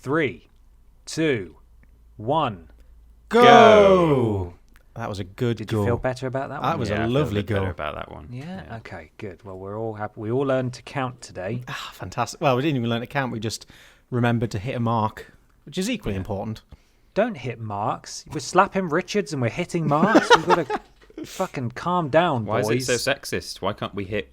3, 2, 1. Go! That was a good Did go. you feel better about that one? That was a lovely go. Better about that one. Yeah? Okay, good. Well, we're all happy. We all learned to count today. Fantastic. Well, we didn't even learn to count. We just remembered to hit a mark, which is equally important. Don't hit marks. We're slapping Richards and we're hitting marks. We've got to fucking calm down, boys. Why is it so sexist? Why can't we hit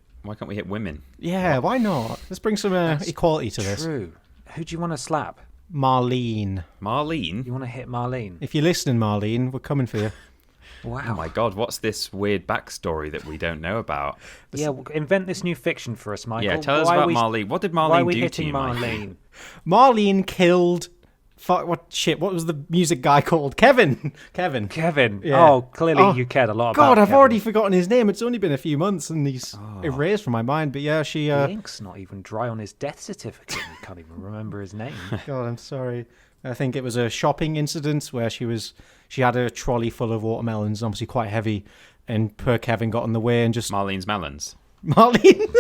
women? Yeah, why not? Let's bring some equality to this. True. Who do you want to slap? Marlene. Marlene? You want to hit Marlene? If you're listening, Marlene, we're coming for you. Wow. Oh my God, what's this weird backstory that we don't know about? Yeah, invent this new fiction for us, Michael. Yeah, tell us about Marlene. What did Marlene why are we do hitting to you, Marlene? Marlene killed... What was the music guy called? Kevin. Yeah. Oh, clearly you cared a lot about God, I've Kevin. already forgotten his name. It's only been a few months and he's erased from my mind. But yeah, she... The ink's not even dry on his death certificate. You can't even remember his name. God, I'm sorry. I think it was a shopping incident where she had a trolley full of watermelons, obviously quite heavy, and poor Kevin got in the way and just... Marlene's melons. Marlene...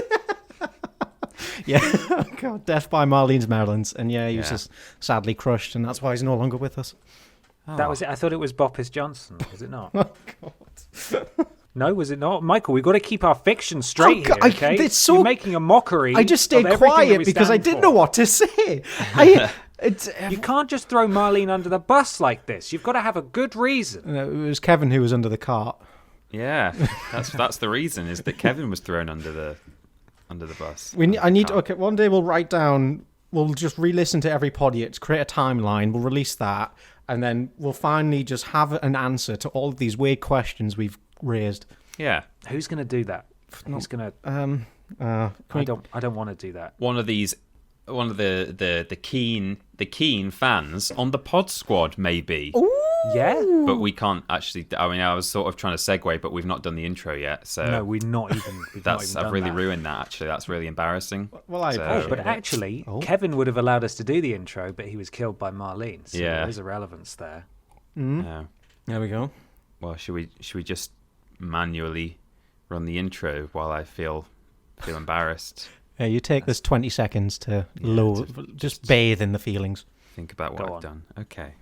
Yeah, oh God, death by Marlene's melons. And yeah, he was just sadly crushed, and that's why he's no longer with us. Oh. That was it. I thought it was Boppis Johnson. Was it not? Oh, God. No, was it not? Michael, we've got to keep our fiction straight here, okay? It's so... You're making a mockery. I just stayed quiet because I didn't know what to say. You can't just throw Marlene under the bus like this. You've got to have a good reason. No, it was Kevin who was under the cart. Yeah, that's the reason, is that Kevin was thrown under the bus. Okay, one day we'll write down, we'll just re-listen to every Podiots, create a timeline, we'll release that, and then we'll finally just have an answer to all of these weird questions we've raised. Yeah. Who's going to do that? Who's going to... I don't want to do that. One of the keen fans on the Pod Squad, maybe. Ooh. Yeah? But we can't actually... I mean, I was sort of trying to segue, but we've not done the intro yet, so... No, we've not even I've really done that. ruined that, actually. That's really embarrassing. Well, I appreciate But it. actually, Kevin would have allowed us to do the intro, but he was killed by Marlene, so there's a relevance there. There we go. Well, should we just manually run the intro while I feel embarrassed? Yeah, you take this 20 seconds to just bathe in the feelings. Think about what I've done. Okay.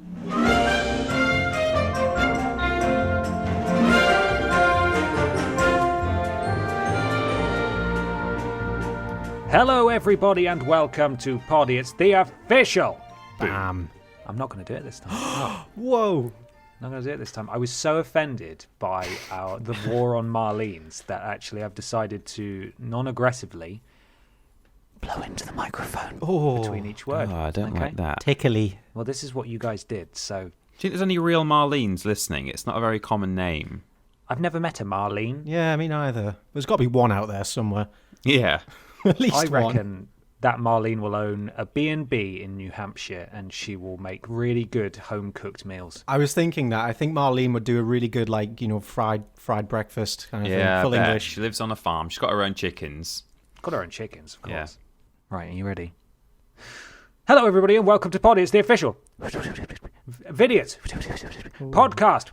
Hello, everybody, and welcome to Podiots, the official. Bam. I'm not going to do it this time. No, Whoa. not going to do it this time. I was so offended by the war on Marlene's that actually I've decided to non-aggressively blow into the microphone between each word. Oh, I don't like that. Tickly. Well, this is what you guys did, so... Do you think there's any real Marlenes listening? It's not a very common name. I've never met a Marlene. Yeah, me neither. There's got to be one out there somewhere. Yeah. At least I one. reckon that Marlene will own a B&B in New Hampshire and she will make really good home-cooked meals. I was thinking that. I think Marlene would do a really good, fried breakfast kind of thing. Full English. She lives on a farm. She's got her own chickens. Got her own chickens, of course. Yeah. Right, are you ready? Hello, everybody, and welcome to Podiots, the official Vidiots podcast.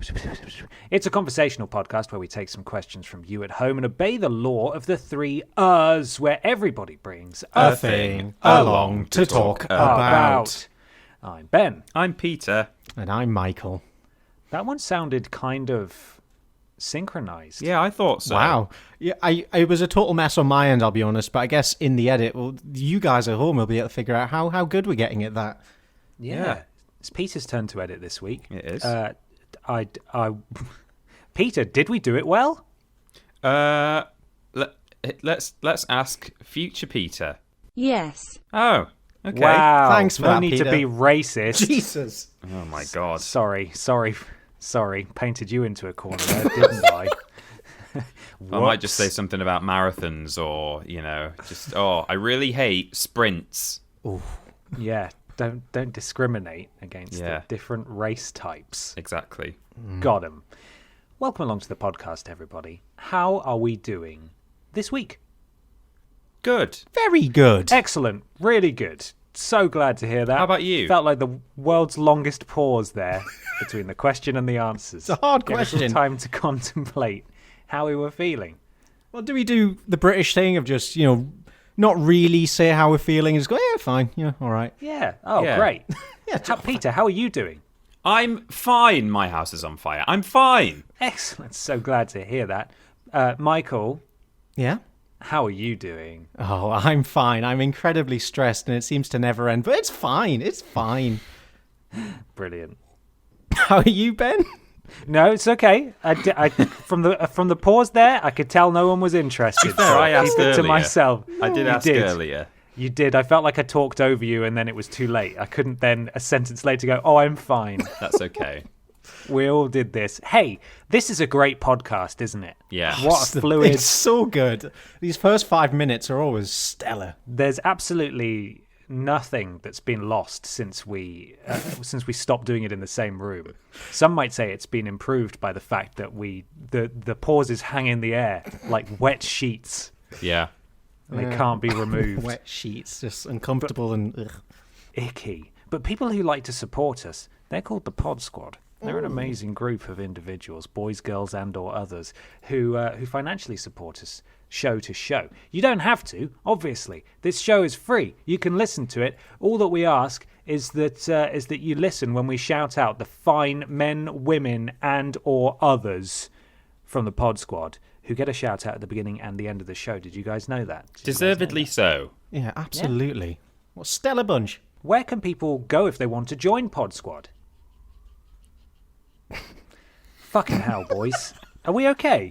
It's a conversational podcast where we take some questions from you at home and obey the law of the 3 Us, where everybody brings a thing along to talk about. I'm Ben. I'm Peter. And I'm Michael. That one sounded kind of synchronized. Yeah, I thought so. Wow. Yeah, it was a total mess on my end, I'll be honest, but I guess in the edit, you guys at home will be able to figure out how good we're getting at that. Yeah. It's Peter's turn to edit this week. It is. Peter, did we do it well? Let's ask future Peter. Yes. Oh, okay. Wow. Thanks for no that, need Peter. to be racist. Jesus. Oh my God. Sorry. Painted you into a corner there, didn't I? I might just say something about marathons or, I really hate sprints. Ooh. Yeah, don't discriminate against the different race types. Exactly. Got 'em. Welcome along to the podcast, everybody. How are we doing this week? Good. Very good. Excellent. Really good. So glad to hear that. How about you? Felt like the world's longest pause there between the question and the answers. It's a hard Gave us some question. time to contemplate how we were feeling. Well, do we do the British thing of just, not really say how we're feeling. Just go, yeah, fine, yeah, all right. Yeah. Oh, Yeah. great. Yeah, Peter, how are you doing? I'm fine. My house is on fire. I'm fine. Excellent. So glad to hear that. Michael, yeah. how are you doing? Oh, I'm fine. I'm incredibly stressed, and it seems to never end. But it's fine. It's fine. Brilliant. How are you, Ben? No, it's okay. From the pause there, I could tell no one was interested. So I asked keep it to earlier. myself. I did ask earlier. You did. I felt like I talked over you, and then it was too late. I couldn't then a sentence later go, "Oh, I'm fine." That's okay. We all did this. Hey, this is a great podcast, isn't it? Yeah. What a fluid. It's so good. These first 5 minutes are always stellar. There's absolutely nothing that's been lost since we stopped doing it in the same room. Some might say it's been improved by the fact that the pauses hang in the air like wet sheets. Yeah. And they can't be removed. Wet sheets, just uncomfortable and ugh. Icky. But people who like to support us, they're called the Pod Squad. They're an amazing group of individuals, boys, girls, and or others, who financially support us show to show. You don't have to, obviously. This show is free. You can listen to it. All that we ask is that you listen when we shout out the fine men, women, and or others from the Pod Squad who get a shout out at the beginning and the end of the show. Did you guys know that? Deservedly so. Yeah, absolutely. What stellar bunch. Where can people go if they want to join Pod Squad? Fucking hell, boys. Are we okay?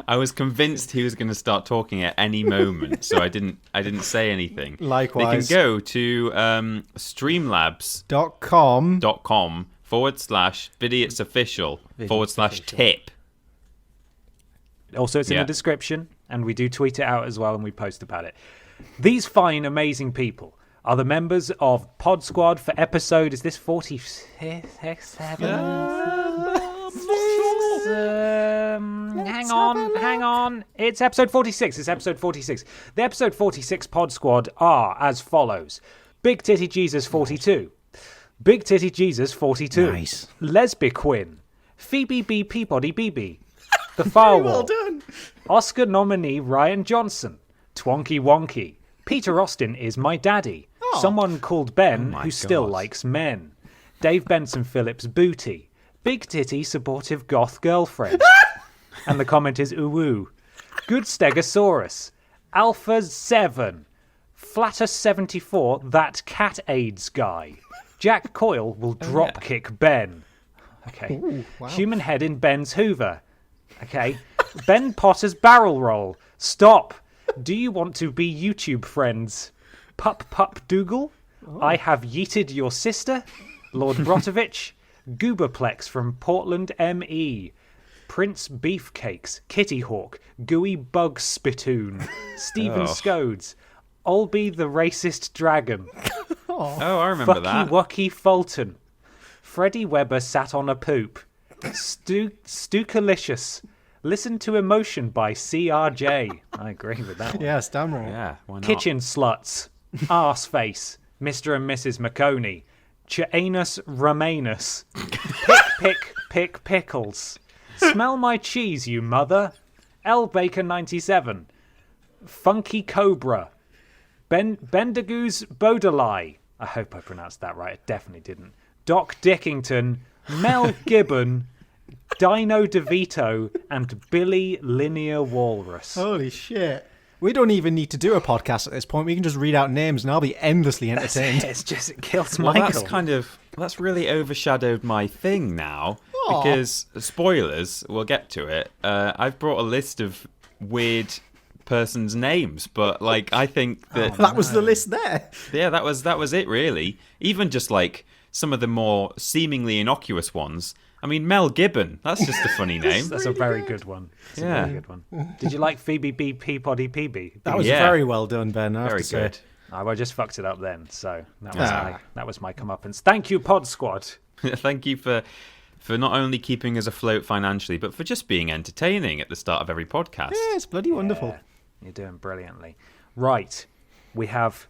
I was convinced he was going to start talking at any moment, so I didn't say anything. Likewise. They can go to streamlabs.com .com /Vidiots official /tip. Also, it's in the description, and we do tweet it out as well, and we post about it. These fine, amazing people are the members of Pod Squad for episode, is this 46? Hang on. It's episode 46. The episode 46 Pod Squad are as follows. Big Titty Jesus 42. Big Titty Jesus 42. Nice. Lesbiquin. Phoebe B. Peabody BB. The Firewall. Well done. Oscar nominee Ryan Johnson. Twonky Wonky. Peter Austin is my daddy. Oh. Someone called Ben my who still God. likes men. Dave Benson Phillips Booty. Big Titty supportive goth girlfriend. And the comment is ooh. Good Stegosaurus. Alpha 7. Flatter 74, that cat AIDS guy. Jack Coyle will drop kick Ben. Okay. Ooh, wow. Human head in Ben's Hoover. Okay. Ben Potter's barrel roll. Stop. Do you want to be YouTube friends? Pup Dougal. I have yeeted your sister. Lord Brotovich. Gooberplex from Portland ME. Prince Beefcakes. Kitty Hawk. Gooey Bug Spittoon. Stephen Scodes. Olby the Racist Dragon. Oh, I remember Fucky that. Wucky Fulton. Freddie Weber sat on a poop. Stukalicious. Listen to Emotion by CRJ. I agree with that one. Yes, damn right. Yeah, why not? Kitchen Sluts. Arseface. Mr. and Mrs. McConey. Chianus Romanus. Pick Pickles. Smell my cheese, you mother. L Baker 97. Funky Cobra. Bendigoos Baudelaire. I hope I pronounced that right. I definitely didn't. Doc Dickington. Mel Gibbon. Dino DeVito. And Billy Linear Walrus. Holy shit. We don't even need to do a podcast at this point. We can just read out names and I'll be endlessly entertained. It kills Well, Michael. that's really overshadowed my thing now. Aw. Because, spoilers, we'll get to it. I've brought a list of weird person's names, but like I think that That was the list there. yeah, that was it really. Even just like some of the more seemingly innocuous ones. I mean, Mel Gibbon. That's just a funny name. That's a very good one. That's a very good one. Did you like Phoebe B. Peabody PB? That was Yeah. very well done, Ben. I have Very to say. good. I just fucked it up then, so that was my comeuppance. Thank you, Pod Squad. Thank you for not only keeping us afloat financially, but for just being entertaining at the start of every podcast. Yeah, it's bloody wonderful. Yeah, you're doing brilliantly. Right, we have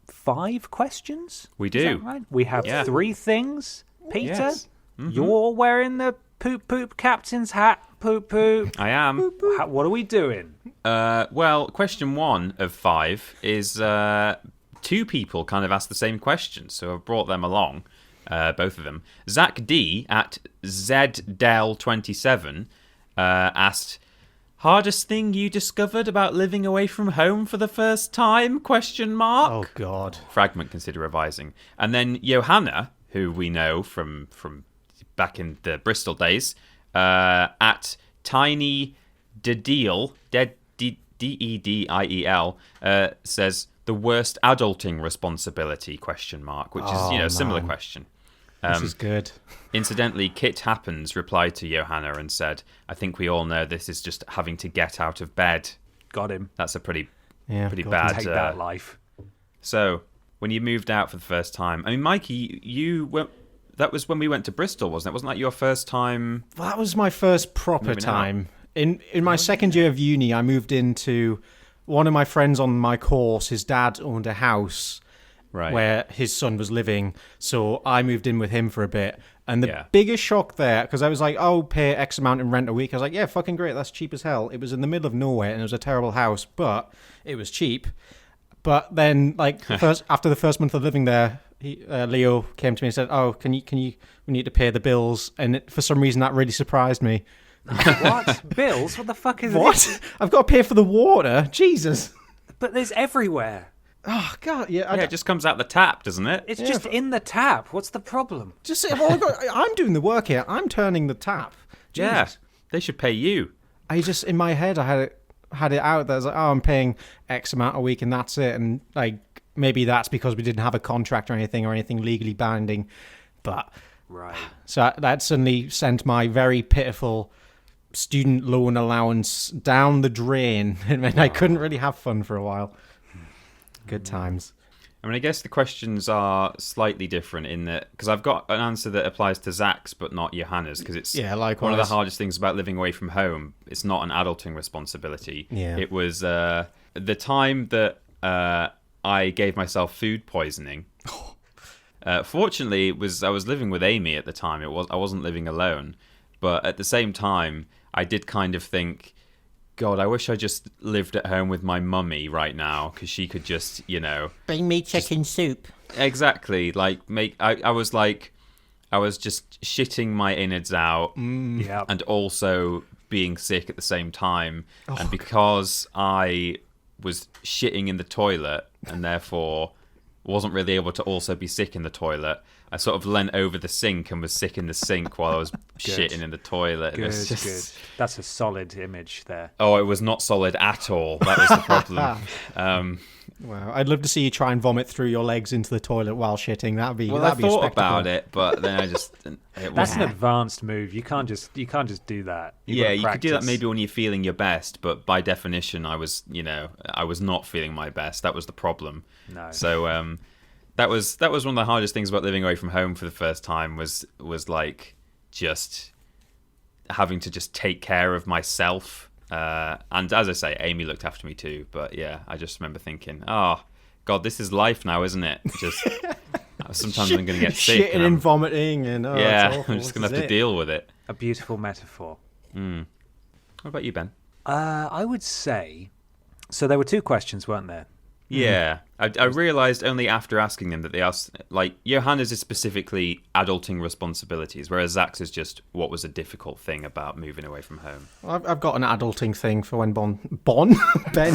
5 questions. We Is do. that right? We have 3 things. Peter, Yes. you're wearing the poop captain's hat. Poop poop. I am. What are we doing? Well, question 1 of 5 is 2 people kind of asked the same question, so I've brought them along, both of them. Zach D at ZDell27 asked, hardest thing you discovered about living away from home for the first time? Question mark. Oh God. Fragment, consider revising. And then Johanna, who we know from back in the Bristol days, at Tiny Dediel, Dediel, says the worst adulting responsibility? Question mark, which is a similar question. This is good. Incidentally, Kit Happens replied to Johanna and said, I think we all know this is just having to get out of bed. Got him. That's a pretty God, bad... Take that life. So, when you moved out for the first time... I mean, Mikey, you went... That was when we went to Bristol, wasn't it? Wasn't that your first time? That was my first proper time. In my second year of uni, I moved into one of my friends on my course. His dad owned a house where his son was living, so I moved in with him for a bit. And the biggest shock there, because I was like, oh, pay X amount in rent a week. I was like, yeah, fucking great, that's cheap as hell. It was in the middle of nowhere, and it was a terrible house, but it was cheap. But then, like, after the first month of living there, Leo came to me and said, oh, we need to pay the bills. And for some reason, that really surprised me. What? Bills? What the fuck is What? I've got to pay for the water? Jesus. But there's everywhere. Oh, God, yeah. It just comes out the tap, doesn't it? It's just in the tap. What's the problem? I'm doing the work here. I'm turning the tap. Jesus. Yeah, they should pay you. In my head, I had it out there. I was like, oh, I'm paying X amount a week and that's it. And like, maybe that's because we didn't have a contract or anything legally binding. But so that suddenly sent my very pitiful student loan allowance down the drain. It meant I couldn't really have fun for a while. Good times. I mean, I guess the questions are slightly different in that, because I've got an answer that applies to Zach's but not Johanna's, because it's one of the hardest things about living away from home. It's not an adulting responsibility. Yeah. It was the time that I gave myself food poisoning. Fortunately, I was living with Amy at the time. I wasn't living alone, but at the same time, I did kind of think, God, I wish I just lived at home with my mummy right now, because she could just, bring me chicken soup. Exactly. Like, I was just shitting my innards out and also being sick at the same time. And because I was shitting in the toilet and therefore wasn't really able to also be sick in the toilet, I sort of leant over the sink and was sick in the sink while I was shitting in the toilet. Good. That's a solid image there. Oh, it was not solid at all. That was the problem. Wow, I'd love to see you try and vomit through your legs into the toilet while shitting. That'd be I thought about it, but then I just... That's an advanced move. You can't just do that. You could do that maybe when you're feeling your best, but by definition, I was not feeling my best. That was the problem. No. So that was one of the hardest things about living away from home for the first time was like just having to just take care of myself. And as I say, Amy looked after me too. But yeah, I just remember thinking, oh, God, this is life now, isn't it? Just sometimes I'm going to get sick. Shitting and vomiting. And, I'm just going to have to deal with it. A beautiful metaphor. What about you, Ben? I would say, so there were 2 questions, weren't there? Yeah, I realised only after asking them that they asked, like, Johanna's is specifically adulting responsibilities, whereas Zach's is just what was a difficult thing about moving away from home. I've got an adulting thing for when Ben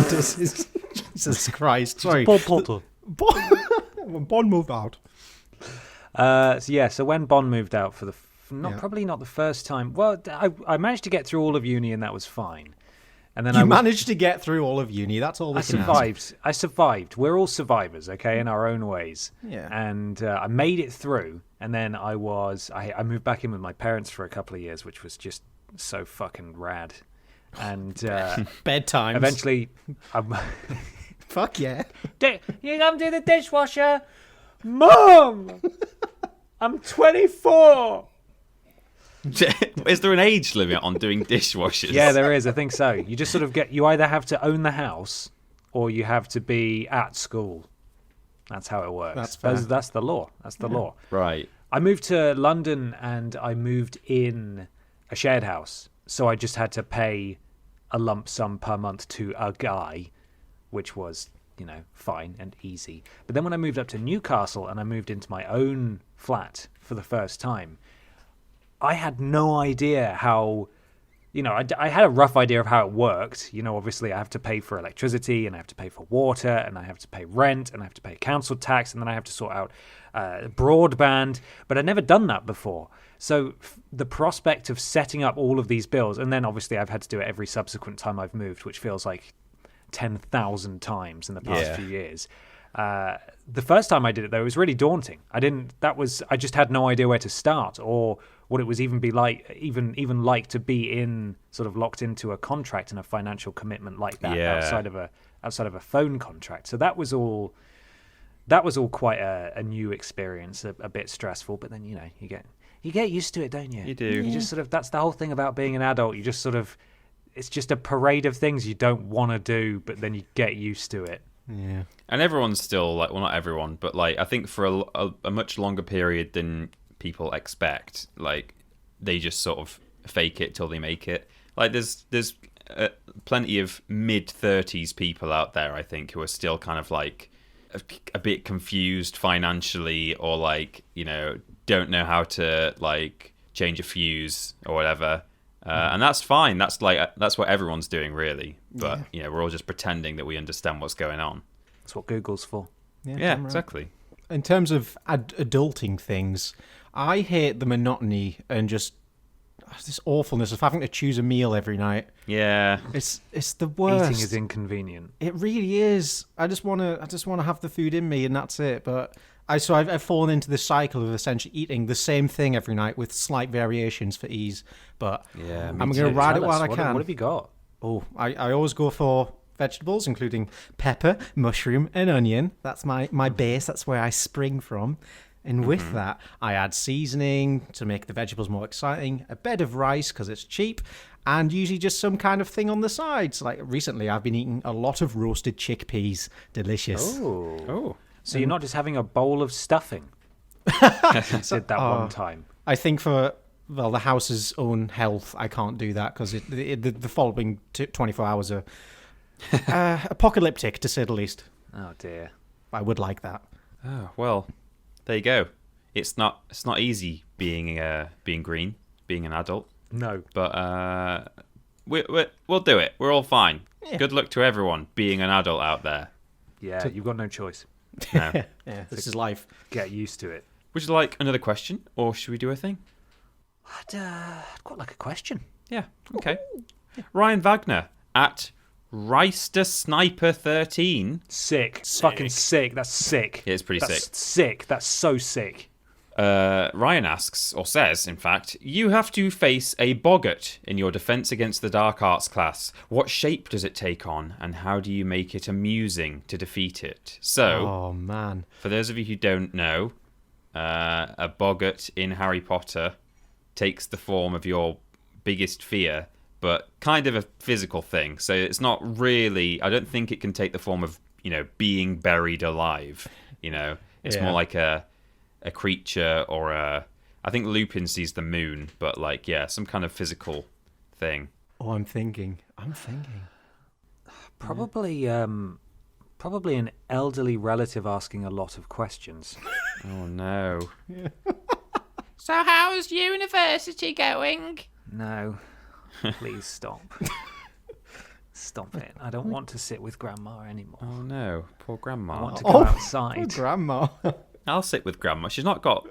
does his... Jesus Christ, sorry. When Bon moved out. So when Bon moved out for probably not the first time. Well, I managed to get through all of uni and that was fine. And then I managed to get through all of uni. That's all we can ask. I survived. We're all survivors, okay, in our own ways. Yeah. And I made it through. And then I moved back in with my parents for a couple of years, which was just so fucking rad. And bedtime. Eventually, fuck yeah. You come do the dishwasher, Mom. I'm 24. Is there an age limit on doing dishwashers? Yeah, there is. I think so. You just sort of you either have to own the house or you have to be at school. That's how it works. That's the law. That's the law. Right. I moved to London and I moved in a shared house. So I just had to pay a lump sum per month to a guy, which was, fine and easy. But then when I moved up to Newcastle and I moved into my own flat for the first time, I had no idea how, I had a rough idea of how it worked. Obviously I have to pay for electricity and I have to pay for water and I have to pay rent and I have to pay council tax and then I have to sort out broadband. But I'd never done that before. So the prospect of setting up all of these bills, and then obviously I've had to do it every subsequent time I've moved, which feels like 10,000 times in the past few years. The first time I did it, though, it was really daunting. I just had no idea where to start or what it was even like to be sort of locked into a contract and a financial commitment like that outside of a phone contract. So that was all quite a new experience, a bit stressful, but then, you get used to it, don't you? You do. You just that's the whole thing about being an adult. You just it's just a parade of things you don't want to do, but then you get used to it. Yeah. And everyone's still not everyone, but I think for a much longer period than people expect, they just sort of fake it till they make it. There's plenty of mid-30s people out there, I think, who are still kind of a bit confused financially or don't know how to change a fuse or whatever. And that's fine. That's what everyone's doing, really. But we're all just pretending that we understand what's going on. That's what Google's for. Yeah, exactly. In terms of adulting things, I hate the monotony and just this awfulness of having to choose a meal every night. Yeah, it's the worst. Eating is inconvenient. It really is. I just want to have the food in me and that's it. But I've fallen into this cycle of essentially eating the same thing every night with slight variations for ease. But I'm going to ride it while I can. What have you got? Oh, I always go for vegetables, including pepper, mushroom, and onion. That's my base. That's where I spring from. And with that, I add seasoning to make the vegetables more exciting, a bed of rice because it's cheap, and usually just some kind of thing on the sides. Recently, I've been eating a lot of roasted chickpeas. Delicious. Oh. So you're not just having a bowl of stuffing? You said that one time. I think for the house's own health, I can't do that because the following 24 hours are apocalyptic, to say the least. Oh, dear. I would like that. Oh, well, there you go. It's not easy being green, being an adult. No. But we'll do it. We're all fine. Yeah. Good luck to everyone being an adult out there. Yeah, you've got no choice. No. Yeah, this is life. Get used to it. Would you like another question, or should we do a thing? I'd quite like a question. Yeah, okay. Ryan Wagner at Reister Sniper 13. Sick. Fucking sick. That's sick. Yeah, it's pretty That's sick. Sick. That's so sick. Ryan asks, or says, in fact, you have to face a Boggart in your Defense Against the Dark Arts class. What shape does it take on, and how do you make it amusing to defeat it? So, oh man, for those of you who don't know, a Boggart in Harry Potter takes the form of your biggest fear, but kind of a physical thing. So it's not really, I don't think it can take the form of, being buried alive. It's more like a creature or I think Lupin sees the moon, but some kind of physical thing. Oh, I'm thinking. Probably an elderly relative asking a lot of questions. Oh no. Yeah. So how's university going? No. Please stop. Stop it. I don't want to sit with Grandma anymore. Oh no, poor Grandma. I want to go outside. Poor Grandma. I'll sit with Grandma. She's not got...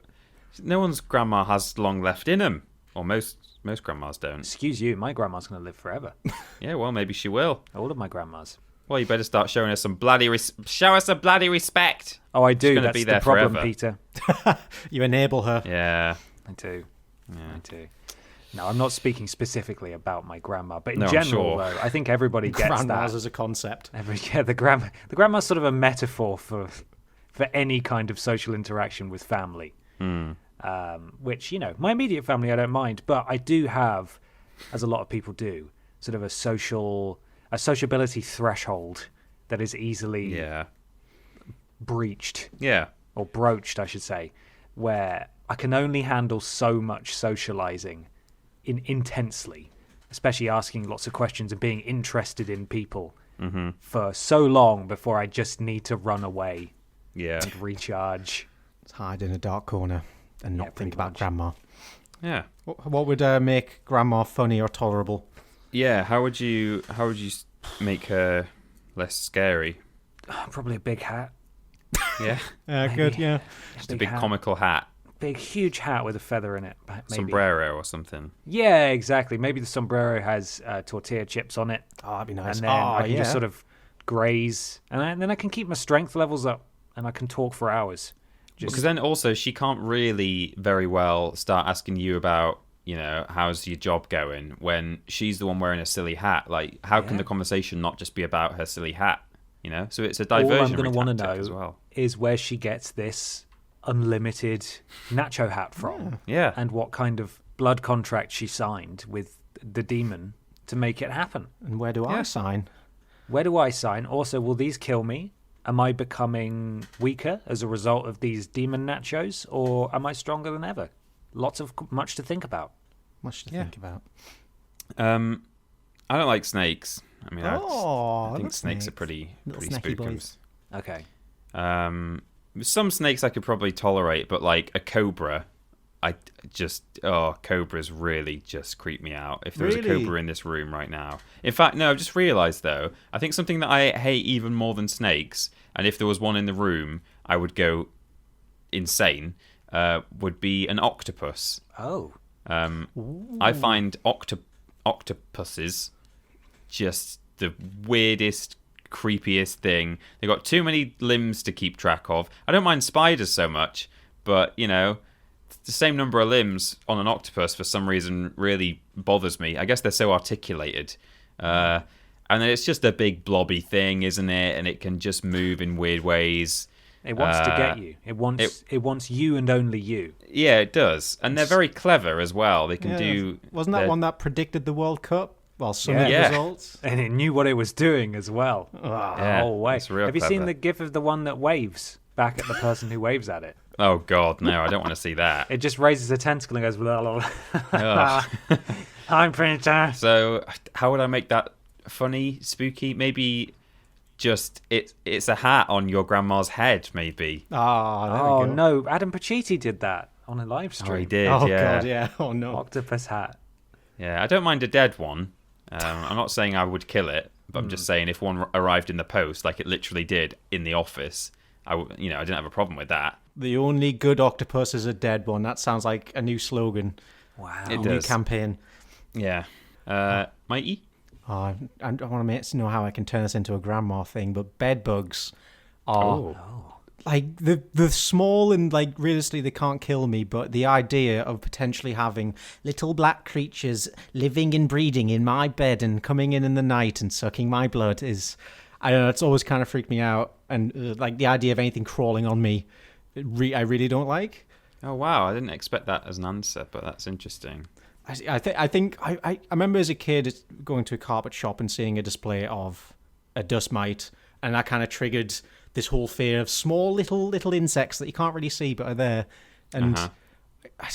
No one's grandma has long left in them. Or most grandmas don't. Excuse you, my grandma's going to live forever. Yeah, well, maybe she will. All of my grandmas. Well, you better start showing us some bloody... Show us some bloody respect. Oh, I do. She's That's be the there problem, forever. Peter. You enable her. Yeah. I do. Yeah. I do. No, I'm not speaking specifically about my grandma, but in No, I'm general, sure. though, I think everybody gets Grandmas that. as a concept. The grandma's sort of a metaphor for any kind of social interaction with family. Which, my immediate family I don't mind, but I do have, as a lot of people do, sort of a sociability threshold that is easily breached. Yeah. Or broached, I should say, where I can only handle so much socializing intensely especially asking lots of questions and being interested in people for so long before I just need to run away and recharge. Let's hide in a dark corner and not think about Grandma. Yeah. What would make Grandma funny or tolerable? Yeah, how would you make her less scary? Probably a big hat. Yeah. Good, yeah. Just a big hat. comical hat. Big, huge hat with a feather in it. Maybe. Sombrero or something. Yeah, exactly. Maybe the sombrero has tortilla chips on it. Oh, that'd be nice. And then I can just sort of graze. And then I can keep my strength levels up. And I can talk for hours. Because then also she can't really very well start asking you about, how's your job going when she's the one wearing a silly hat. Like, how can the conversation not just be about her silly hat? So it's a diversion. All I'm going to want to know as well. is where she gets this unlimited Nacho hat from. Yeah. And what kind of blood contract she signed with the demon to make it happen. And where do I sign? Where do I sign? Also, will these kill me? Am I becoming weaker as a result of these demon nachos, or am I stronger than ever? Much to think about. Much to think about. I don't like snakes. I mean, I think snakes snakes are pretty snacky spooky. boys. Okay. Some snakes I could probably tolerate, but like a cobra, cobras really just creep me out. If there was a cobra in this room right now. In fact, no, I've just realised though, I think something that I hate even more than snakes, and if there was one in the room, I would go insane, would be an octopus. Oh. I find octopuses just the weirdest, creepiest thing. They've got too many limbs to keep track of. I don't mind spiders so much, but, the same number of limbs on an octopus for some reason really bothers me. I guess they're so articulated. And then it's just a big blobby thing, isn't it? And it can just move in weird ways. It wants to get you. It wants you and only you. Yeah, it does. And they're very clever as well. They can do... Wasn't that one that predicted the World Cup? Well, some of the results. And it knew what it was doing as well. Yeah, whole way. it's real Have you clever. seen the gif of the one that waves back at the person who waves at it? Oh, God, no, I don't want to see that. It just raises a tentacle and goes, blah, blah, blah. Ugh. I'm Princess. So, how would I make that funny, spooky? Maybe just it's a hat on your grandma's head, maybe. Oh, no. Adam Pacitti did that on a live stream. Oh, he did, Oh, yeah. God, yeah. Oh, no. Octopus hat. Yeah, I don't mind a dead one. I'm not saying I would kill it, but I'm just saying if one arrived in the post, like it literally did in the office, I didn't have a problem with that. The only good octopus is a dead one. That sounds like a new slogan. Wow. It New does. campaign. Yeah. Mikey? I want to know how I can turn this into a grandma thing, but bed bugs are like the small and like realistically they can't kill me, but the idea of potentially having little black creatures living and breeding in my bed and coming in the night and sucking my blood is, I don't know, it's always kind of freaked me out. And like the idea of anything crawling on me, I really don't like. Oh, wow. I didn't expect that as an answer, but that's interesting. I remember as a kid going to a carpet shop and seeing a display of a dust mite, and that kind of triggered this whole fear of small little insects that you can't really see but are there. And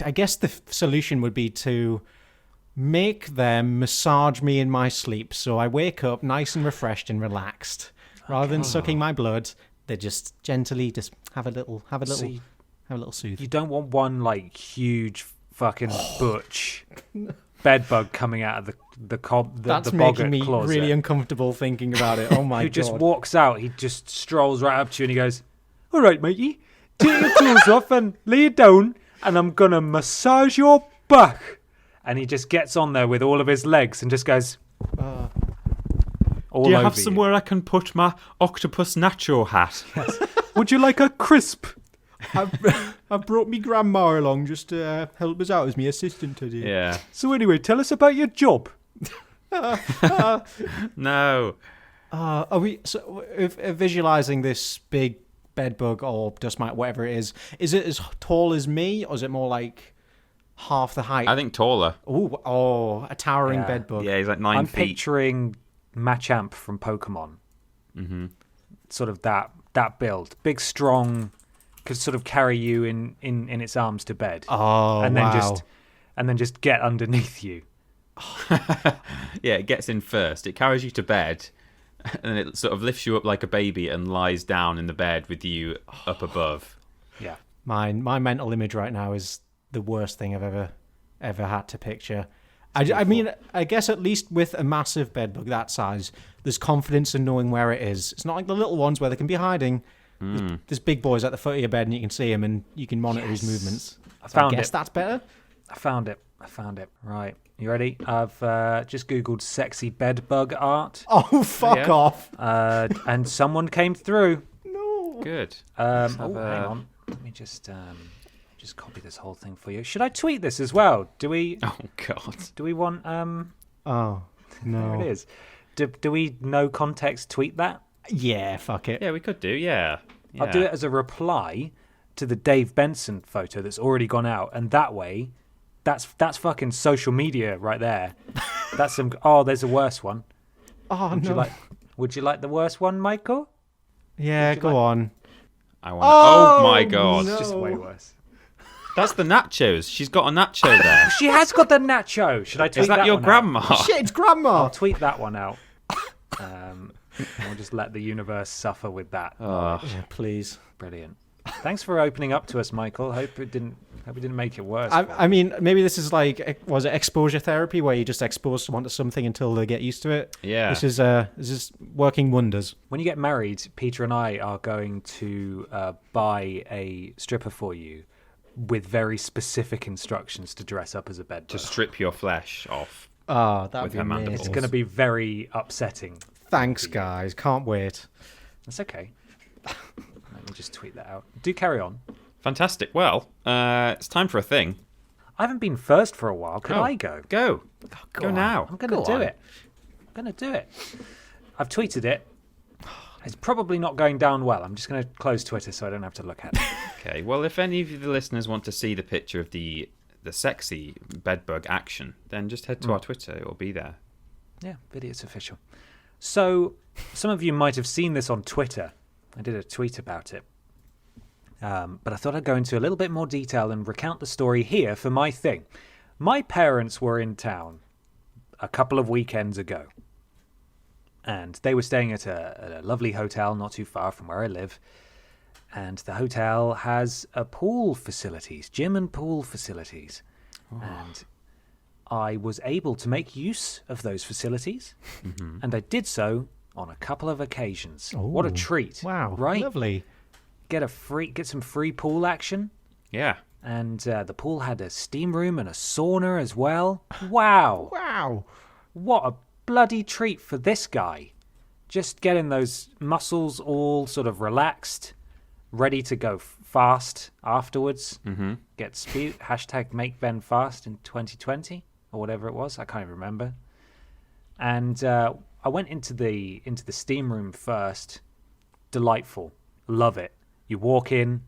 I guess the solution would be to make them massage me in my sleep, so I wake up nice and refreshed and relaxed. Rather than sucking my blood, they just gently just have a little soothe. You don't want one like huge fucking butch bed bug coming out of the That's the making Boggart me closet. really uncomfortable thinking about it. Oh my Who god! just walks out. He just strolls right up to you and he goes, "All right, matey, take your clothes off and lay it down, and I'm gonna massage your back." And he just gets on there with all of his legs and just goes. Do you have somewhere I can put my octopus nacho hat? Yes. Would you like a crisp? I brought me grandma along just to help us out as my assistant today. Yeah. So anyway, tell us about your job. No. Are we if visualizing this big bed bug or dust mite, whatever it is it as tall as me, or is it more like half the height? I think taller. A towering bed bug. Yeah, he's like 9 I'm feet. picturing Machamp from Pokemon. Mm-hmm. Sort of that build. Big, strong, could sort of carry you in its arms to bed. Oh, and wow. then just get underneath you. Yeah, it gets in first. It carries you to bed, and it sort of lifts you up like a baby and lies down in the bed with you up above. Yeah. My mental image right now is the worst thing I've ever had to picture. I mean, I guess at least with a massive bedbug that size, there's confidence in knowing where it is. It's not like the little ones where they can be hiding. There's big boys at the foot of your bed and you can see him and you can monitor his movements. I guess that's better. I found it. Right. You ready? I've just Googled sexy bedbug art. Oh, fuck off. And someone came through. No. Good. Hang on. Let me just copy this whole thing for you. Should I tweet this as well? Do we? Oh God. Do we want? Oh no. There it is. Do we no context tweet that? Yeah, fuck it. Yeah, we could do. Yeah. I'll do it as a reply to the Dave Benson photo that's already gone out, and that way, that's fucking social media right there. That's some. Oh, there's a worse one. Oh no. Would you like the worst one, Michael? Yeah, go on. I want. Oh my God. no. It's just way worse. That's the nachos. She's got a nacho there. She has got the nacho. Should I tweet Is that your one grandma? Shit, it's grandma. I'll tweet that one out. And we'll just let the universe suffer with that. Yeah, please. Brilliant. Thanks for opening up to us, Michael. Hope we didn't make it worse. I mean, maybe this is like, was it exposure therapy where you just expose someone to something until they get used to it? Yeah. This is working wonders. When you get married, Peter and I are going to buy a stripper for you with very specific instructions to dress up as a bedbug. To strip your flesh off. Oh, that would With be her amazing. mandibles. It's going to be very upsetting. Thanks, guys. Can't wait. That's okay. Let me just tweet that out. Do carry on. Fantastic. Well, it's time for a thing. I haven't been first for a while. Could I go? Go. Go now. I'm going to do it. I'm going to do it. I've tweeted it. It's probably not going down well. I'm just going to close Twitter so I don't have to look at it. Okay. Well, if any of the listeners want to see the picture of the sexy bedbug action, then just head to our Twitter. It will be there. Yeah, Vidiots official. So, some of you might have seen this on Twitter. I did a tweet about it. But I thought I'd go into a little bit more detail and recount the story here for my thing. My parents were in town a couple of weekends ago. And they were staying at a lovely hotel not too far from where I live. And the hotel has pool facilities, gym and pool facilities. Oh. And I was able to make use of those facilities. Mm-hmm. And I did so on a couple of occasions. Oh, what a treat. Wow. Right? Lovely. Get some free pool action. Yeah. And the pool had a steam room and a sauna as well. Wow. Wow. What a bloody treat for this guy. Just getting those muscles all sort of relaxed, ready to go fast afterwards. Mm-hmm. Get speed. # make Ben fast in 2020 or whatever it was. I can't even remember. And I went into the steam room first. Delightful. Love it. You walk in,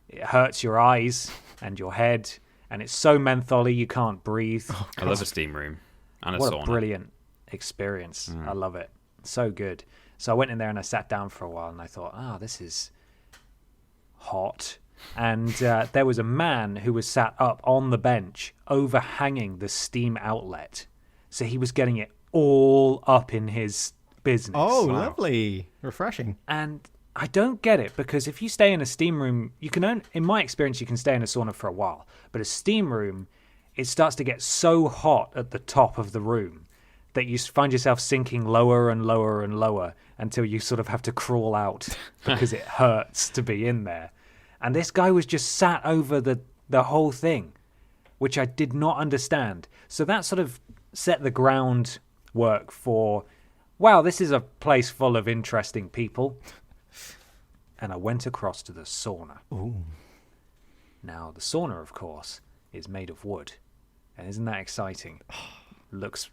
it hurts your eyes and your head, and it's so mentholy you can't breathe. Oh, I love a steam room and a what sauna. A brilliant experience. I love it. So good. So I went in there and I sat down for a while and I thought, this is hot. And there was a man who was sat up on the bench overhanging the steam outlet. So he was getting it all up in his business. Oh, wow. Lovely. Refreshing. And I don't get it, because if you stay in a steam room, in my experience, you can stay in a sauna for a while. But a steam room, it starts to get so hot at the top of the room that you find yourself sinking lower and lower and lower until you sort of have to crawl out because it hurts to be in there. And this guy was just sat over the whole thing, which I did not understand. So that sort of set the groundwork for, wow, this is a place full of interesting people. And I went across to the sauna. Ooh. Now, the sauna, of course, is made of wood. And isn't that exciting? Looks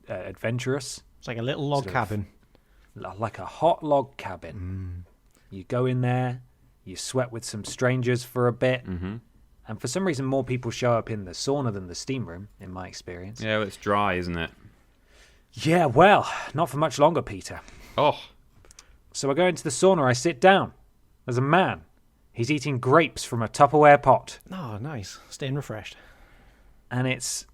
adventurous. It's like a little log cabin. Like a hot log cabin. You go in there, you sweat with some strangers for a bit. Mm-hmm. And for some reason, more people show up in the sauna than the steam room, in my experience. Yeah, well, it's dry, isn't it? Yeah, well, not for much longer, Peter. Oh. So I go into the sauna, I sit down. There's a man. He's eating grapes from a Tupperware pot. Oh, nice. Staying refreshed. And it's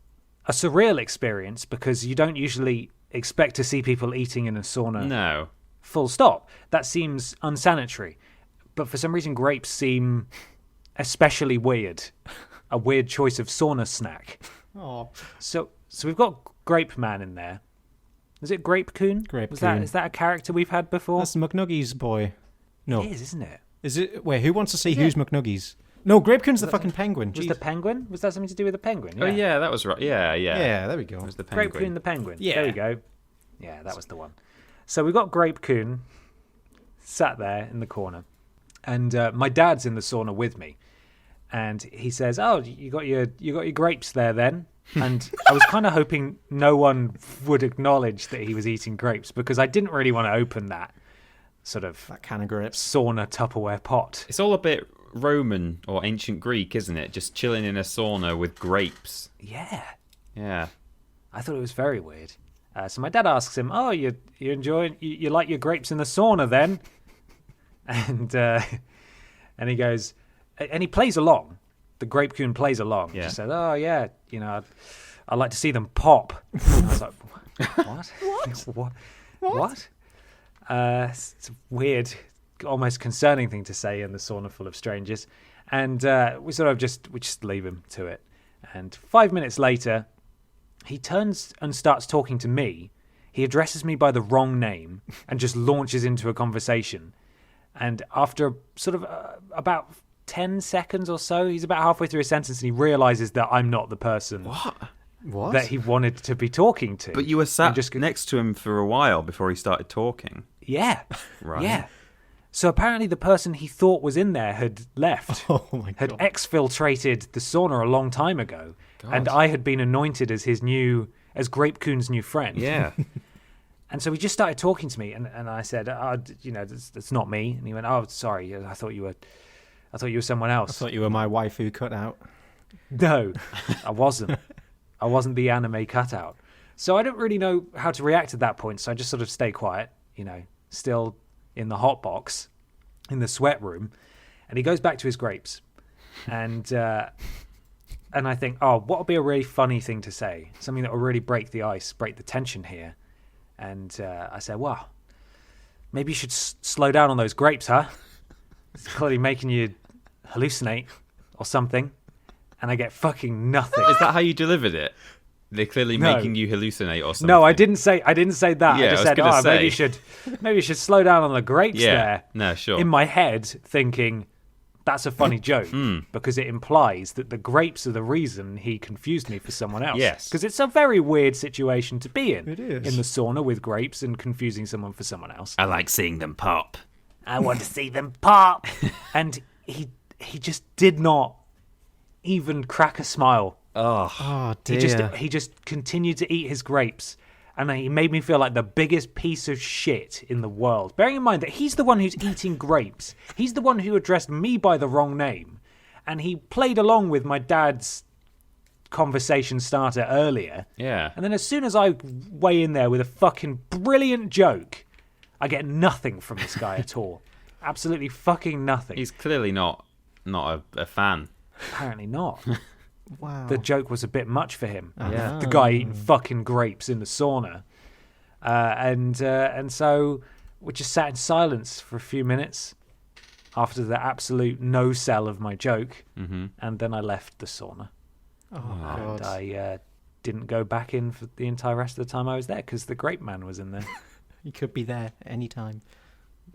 a surreal experience because you don't usually expect to see people eating in a sauna. No. Full stop. That seems unsanitary. But for some reason, grapes seem especially weird. A weird choice of sauna snack. Oh. So we've got Grape Man in there. Is it Grape Coon? Grape Is Coon. that a character we've had before? That's McNuggies boy. No. It is, isn't it? Is it? Wait, who wants to see who's McNuggies? No, Grapecoon's the fucking penguin. Was Jeez. the penguin? Was that something to do with the penguin? Oh, yeah, that was right. Yeah. Yeah, there we go. It was the Grape penguin. Coon the penguin. Yeah. There we go. Yeah, that was the one. So we've got Grape Coon sat there in the corner. And my dad's in the sauna with me. And he says, "Oh, you got your grapes there then?" And I was kind of hoping no one would acknowledge that he was eating grapes because I didn't really want to open that sort of That can of grapes. sauna Tupperware pot. It's all a bit Roman or ancient Greek, isn't it? Just chilling in a sauna with grapes. Yeah. Yeah. I thought it was very weird. So my dad asks him, "Oh, you like your grapes in the sauna then?" And he goes, and he plays along. The Grape Coon plays along. Yeah. He said, "Oh yeah, I'd like to see them pop." And I was like, "What? What?" It's a weird, almost concerning thing to say in the sauna full of strangers, and we just leave him to it. And 5 minutes later, he turns and starts talking to me. He addresses me by the wrong name and just launches into a conversation. And after sort of about 10 seconds or so, he's about halfway through a sentence and he realizes that I'm not the person What? that he wanted to be talking to. But you were sat just next to him for a while before he started talking. Yeah. Right. Yeah. So apparently the person he thought was in there had left. Oh my had god. exfiltrated the sauna a long time ago. And I had been anointed as as Grape Coon's new friend. Yeah. And so he just started talking to me, and I said, that's not me. And he went, "Oh, sorry, I thought you were someone I else." thought you were my waifu cut out. No, I wasn't. I wasn't the anime cutout. So I don't really know how to react at that point. So I just sort of stay quiet, still in the hot box, in the sweat room. And he goes back to his grapes, and I think, oh, what would be a really funny thing to say? Something that will really break the ice, break the tension here. And I said, "Well, maybe you should slow down on those grapes, huh? It's clearly making you hallucinate or something." And I get fucking nothing. Is that how you delivered it? They're clearly No. making you hallucinate or something. No, I didn't say that. Yeah, I just I was said, gonna say. maybe you should slow down on the grapes Yeah. there. No, sure. In my head, thinking that's a funny joke because it implies that the grapes are the reason he confused me for someone else. Yes. Because it's a very weird situation to be in. It is. In the sauna with grapes and confusing someone for someone else. I like seeing them pop. I want to see them pop. And he just did not even crack a smile. Oh dear. He just continued to eat his grapes. And he made me feel like the biggest piece of shit in the world. Bearing in mind that he's the one who's eating grapes. He's the one who addressed me by the wrong name. And he played along with my dad's conversation starter earlier. Yeah. And then as soon as I weigh in there with a fucking brilliant joke, I get nothing from this guy at all. Absolutely fucking nothing. He's clearly not a fan. Apparently not. Wow. The joke was a bit much for him. Yeah. The guy eating fucking grapes in the sauna. And so we just sat in silence for a few minutes after the absolute no-sell of my joke. Mm-hmm. And then I left the sauna. Oh And god. I didn't go back in for the entire rest of the time I was there because the grape man was in there. He could be there anytime,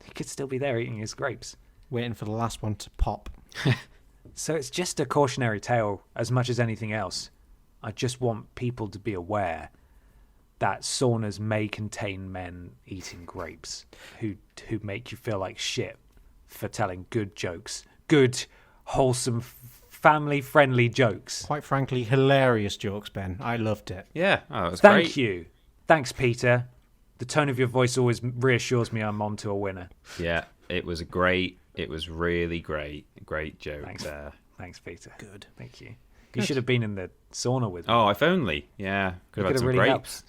He could still be there eating his grapes. waiting for the last one to pop. So it's just a cautionary tale as much as anything else. I just want people to be aware that saunas may contain men eating grapes who make you feel like shit for telling good jokes. Good, wholesome, family-friendly jokes. Quite frankly, hilarious jokes, Ben. I loved it. Yeah. Oh, it was Thank great. you. Thanks, Peter. The tone of your voice always reassures me I'm on to a winner. Yeah. It was really great. Great joke Thanks. there. Thanks, Peter. Good. Thank you. You should have been in the sauna with me. Oh, if only. Yeah. Could have had some really grapes.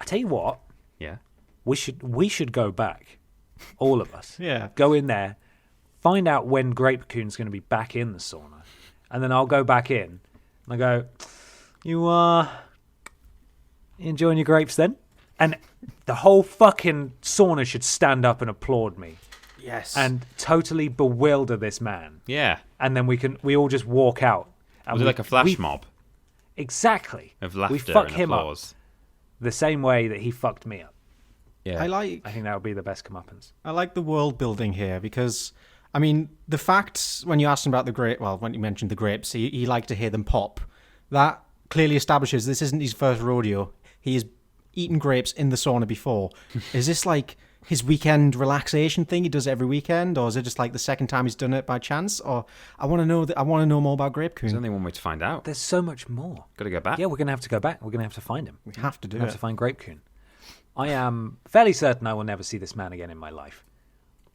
I tell you what, Yeah. we should go back, all of us. Yeah. Go in there, find out when Grape Coon's going to be back in the sauna, and then I'll go back in and I go, you You enjoying your grapes then? And the whole fucking sauna should stand up and applaud me. Yes. And totally bewilder this man. Yeah. And then we all just walk out. And Was it like a flash mob Exactly. of laughter we fuck and him applause? up the same way that he fucked me up. Yeah. I think that would be the best comeuppance. I like the world building here because, I mean, the facts when you asked him about the grape, well, when you mentioned the grapes, he liked to hear them pop. That clearly establishes this isn't his first rodeo. He has eaten grapes in the sauna before. Is this like his weekend relaxation thing? He does it every weekend, or is it just like the second time he's done it by chance? Or I want to know I want to know more about Grape Coon. There's only one way to find out. There's so much more. Got to go back. Yeah, we're going to have to go back. We're going to have to find him. We have to do We have it. to find Grape Coon. I am fairly certain I will never see this man again in my life.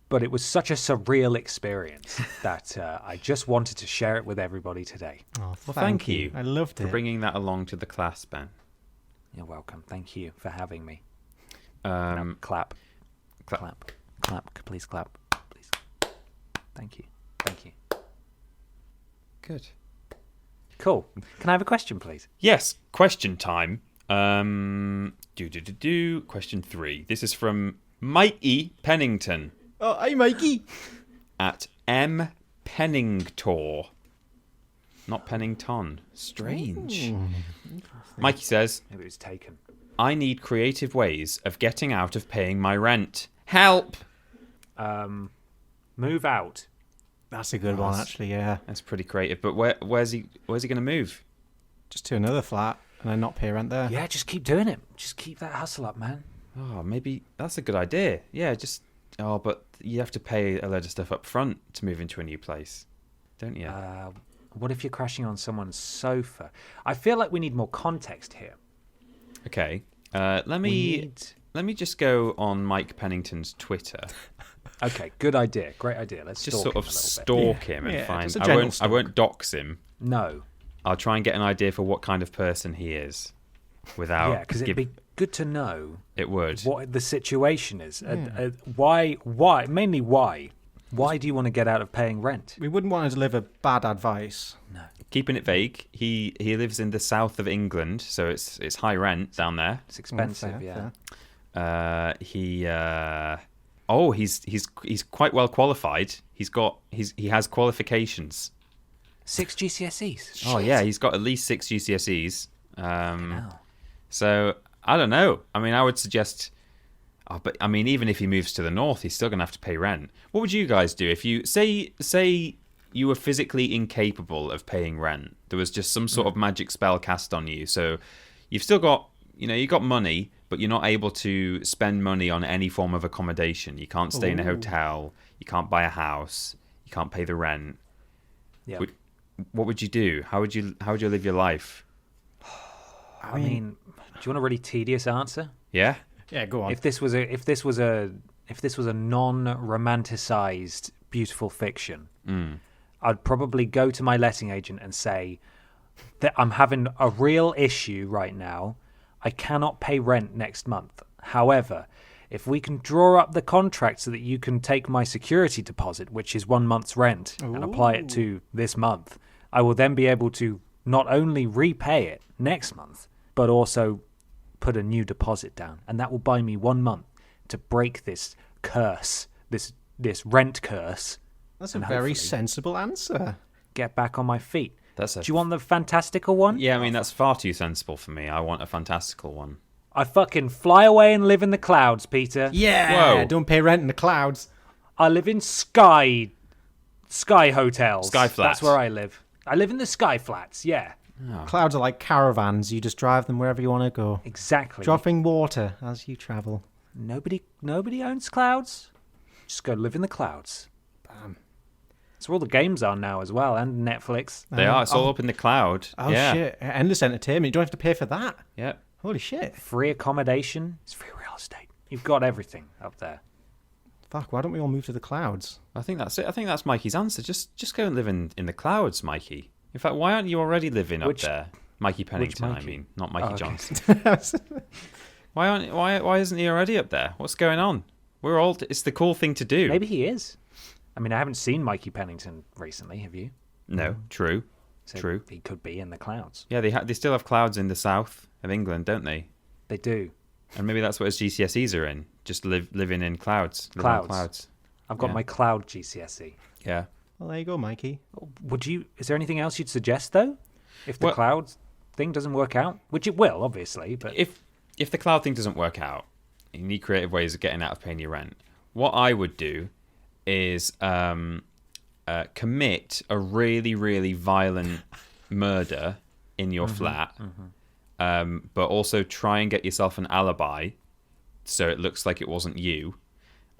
But it was such a surreal experience that I just wanted to share it with everybody today. Oh, Well, thank you. I loved for it. bringing that along to the class, Ben. You're welcome. Thank you for having me. Um, Clap. clap. Clap. Clap. Please clap. Please. Thank you. Thank you. Good. Cool. Can I have a question, please? Yes, question time. Question 3. This is from Mikey Pennington Oh, hey, Mikey. at M Penningtor. Not Pennington. Strange. Mikey says, Maybe it was taken. I need creative ways of getting out of paying my rent. Help! Move out. That's a good one, actually. Yeah, That's pretty creative. But where's he going to move? just to another flat and then not pay rent there. Yeah, just keep doing it. Just keep that hustle up, man. Oh, maybe that's a good idea. Yeah, just... Oh, but you have to pay a load of stuff up front to move into a new place, don't you? What if you're crashing on someone's sofa? I feel like we need more context here. Okay. Let me just go on Mike Pennington's Twitter. Okay, good idea. Great idea. Let's Just stalk sort of him a little bit. stalk him and Yeah, find. just a general I won't dox him. No. I'll try and get an idea for what kind of person he is, without. Yeah, because it'd be good to know It would. what the situation is. Why? Mainly why? Why do you want to get out of paying rent? We wouldn't want to deliver bad advice. No. Keeping it vague. He lives in the south of England, so it's high rent down there. It's expensive, Fair, yeah. fair. He's quite well qualified. He has qualifications. 6 GCSEs. Oh yeah, he's got at least 6 GCSEs. Wow. So I don't know. I mean, I would suggest. Oh, but I mean, even if he moves to the north, he's still going to have to pay rent. What would you guys do if you say you were physically incapable of paying rent? There was just some sort of magic spell cast on you, so you've still got you got money, but you're not able to spend money on any form of accommodation. You can't stay in a hotel. You can't buy a house. You can't pay the rent. Yeah. What would you do? How would you live your life? I mean, do you want a really tedious answer? Yeah. Yeah, go on. If this was a non-romanticized beautiful fiction, I'd probably go to my letting agent and say that I'm having a real issue right now. I cannot pay rent next month. However, if we can draw up the contract so that you can take my security deposit, which is 1 month's rent, and apply it to this month, I will then be able to not only repay it next month, but also put a new deposit down. And that will buy me 1 month to break this curse, this rent curse. That's a and very hopefully sensible answer. get back on my feet. Do you want the fantastical one? Yeah, I mean, that's far too sensible for me. I want a fantastical one. I fucking fly away and live in the clouds, Peter. Yeah. Whoa. Don't pay rent in the clouds. I live in sky hotels. Sky flats. That's where I live. I live in the sky flats, yeah. Clouds are like caravans. You just drive them wherever you want to go. Exactly. Dropping water as you travel. Nobody owns clouds. Just go live in the clouds. Bam. That's where all the games are now as well, and Netflix. They are. It's all up in the cloud. Oh, yeah. shit. Endless entertainment. You don't have to pay for that. Yeah. Holy shit. Free accommodation. It's free real estate. You've got everything up there. Fuck, why don't we all move to the clouds? I think that's it. I think that's Mikey's answer. Just go and live in the clouds, Mikey. In fact, why aren't you already living up there? Mikey Pennington, Mikey? I mean, not Mikey Oh, okay. Johnson. Why isn't he already up there? What's going on? It's the cool thing to do. Maybe he is. I mean, I haven't seen Mikey Pennington recently, have you? No, So true. He could be in the clouds. Yeah, they still have clouds in the south of England, don't they? They do. And maybe that's what his GCSEs are in. Just living in clouds. Living on clouds. I've got my cloud GCSE. Yeah. Well, there you go, Mikey. Is there anything else you'd suggest, though? If the cloud thing doesn't work out? Which it will, obviously. But If the cloud thing doesn't work out, you need creative ways of getting out of paying your rent. What I would do is commit a really, really violent murder in your flat, but also try and get yourself an alibi so it looks like it wasn't you.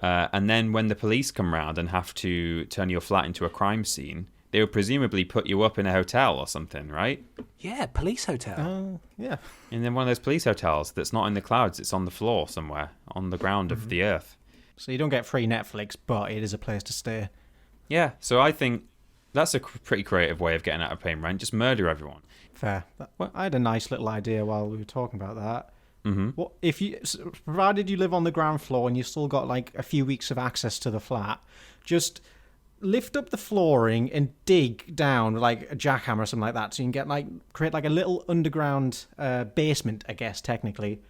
And then when the police come round and have to turn your flat into a crime scene, they would presumably put you up in a hotel or something, right? yeah, police hotel. Yeah. And then one of those police hotels that's not in the clouds, it's on the floor somewhere, on the ground of the earth. So you don't get free Netflix, but it is a place to stay. Yeah, so I think that's a pretty creative way of getting out of paying rent. Just murder everyone. Fair. I had a nice little idea while we were talking about that. What if provided you live on the ground floor and you've still got like a few weeks of access to the flat, just lift up the flooring and dig down like a jackhammer or something like that, so you can create like a little underground basement, I guess technically.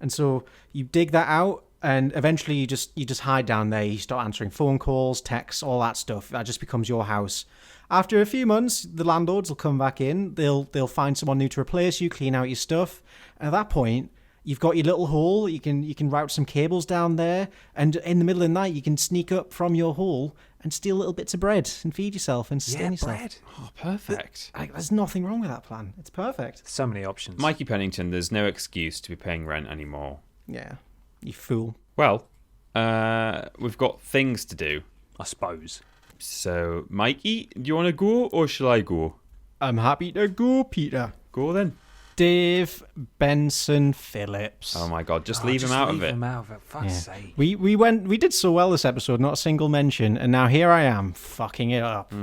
And so you dig that out, and eventually you just hide down there. You start answering phone calls, texts, all that stuff. That just becomes your house. After a few months, the landlords will come back in. They'll find someone new to replace you, clean out your stuff. And at that point, you've got your little hole. You can route some cables down there, and in the middle of the night, you can sneak up from your hole and steal little bits of bread and feed yourself and sustain yourself. Bread. Oh, perfect. There's nothing wrong with that plan. It's perfect. So many options. Mikey Pennington, there's no excuse to be paying rent anymore. Yeah, you fool. Well, we've got things to do. I suppose. So, Mikey, do you want to go or shall I go? I'm happy to go, Peter. Go then. Dave Benson Phillips. Oh my God, just leave him out of it. Leave him out of it. Fuck's sake. We did so well this episode, not a single mention, and now here I am fucking it up.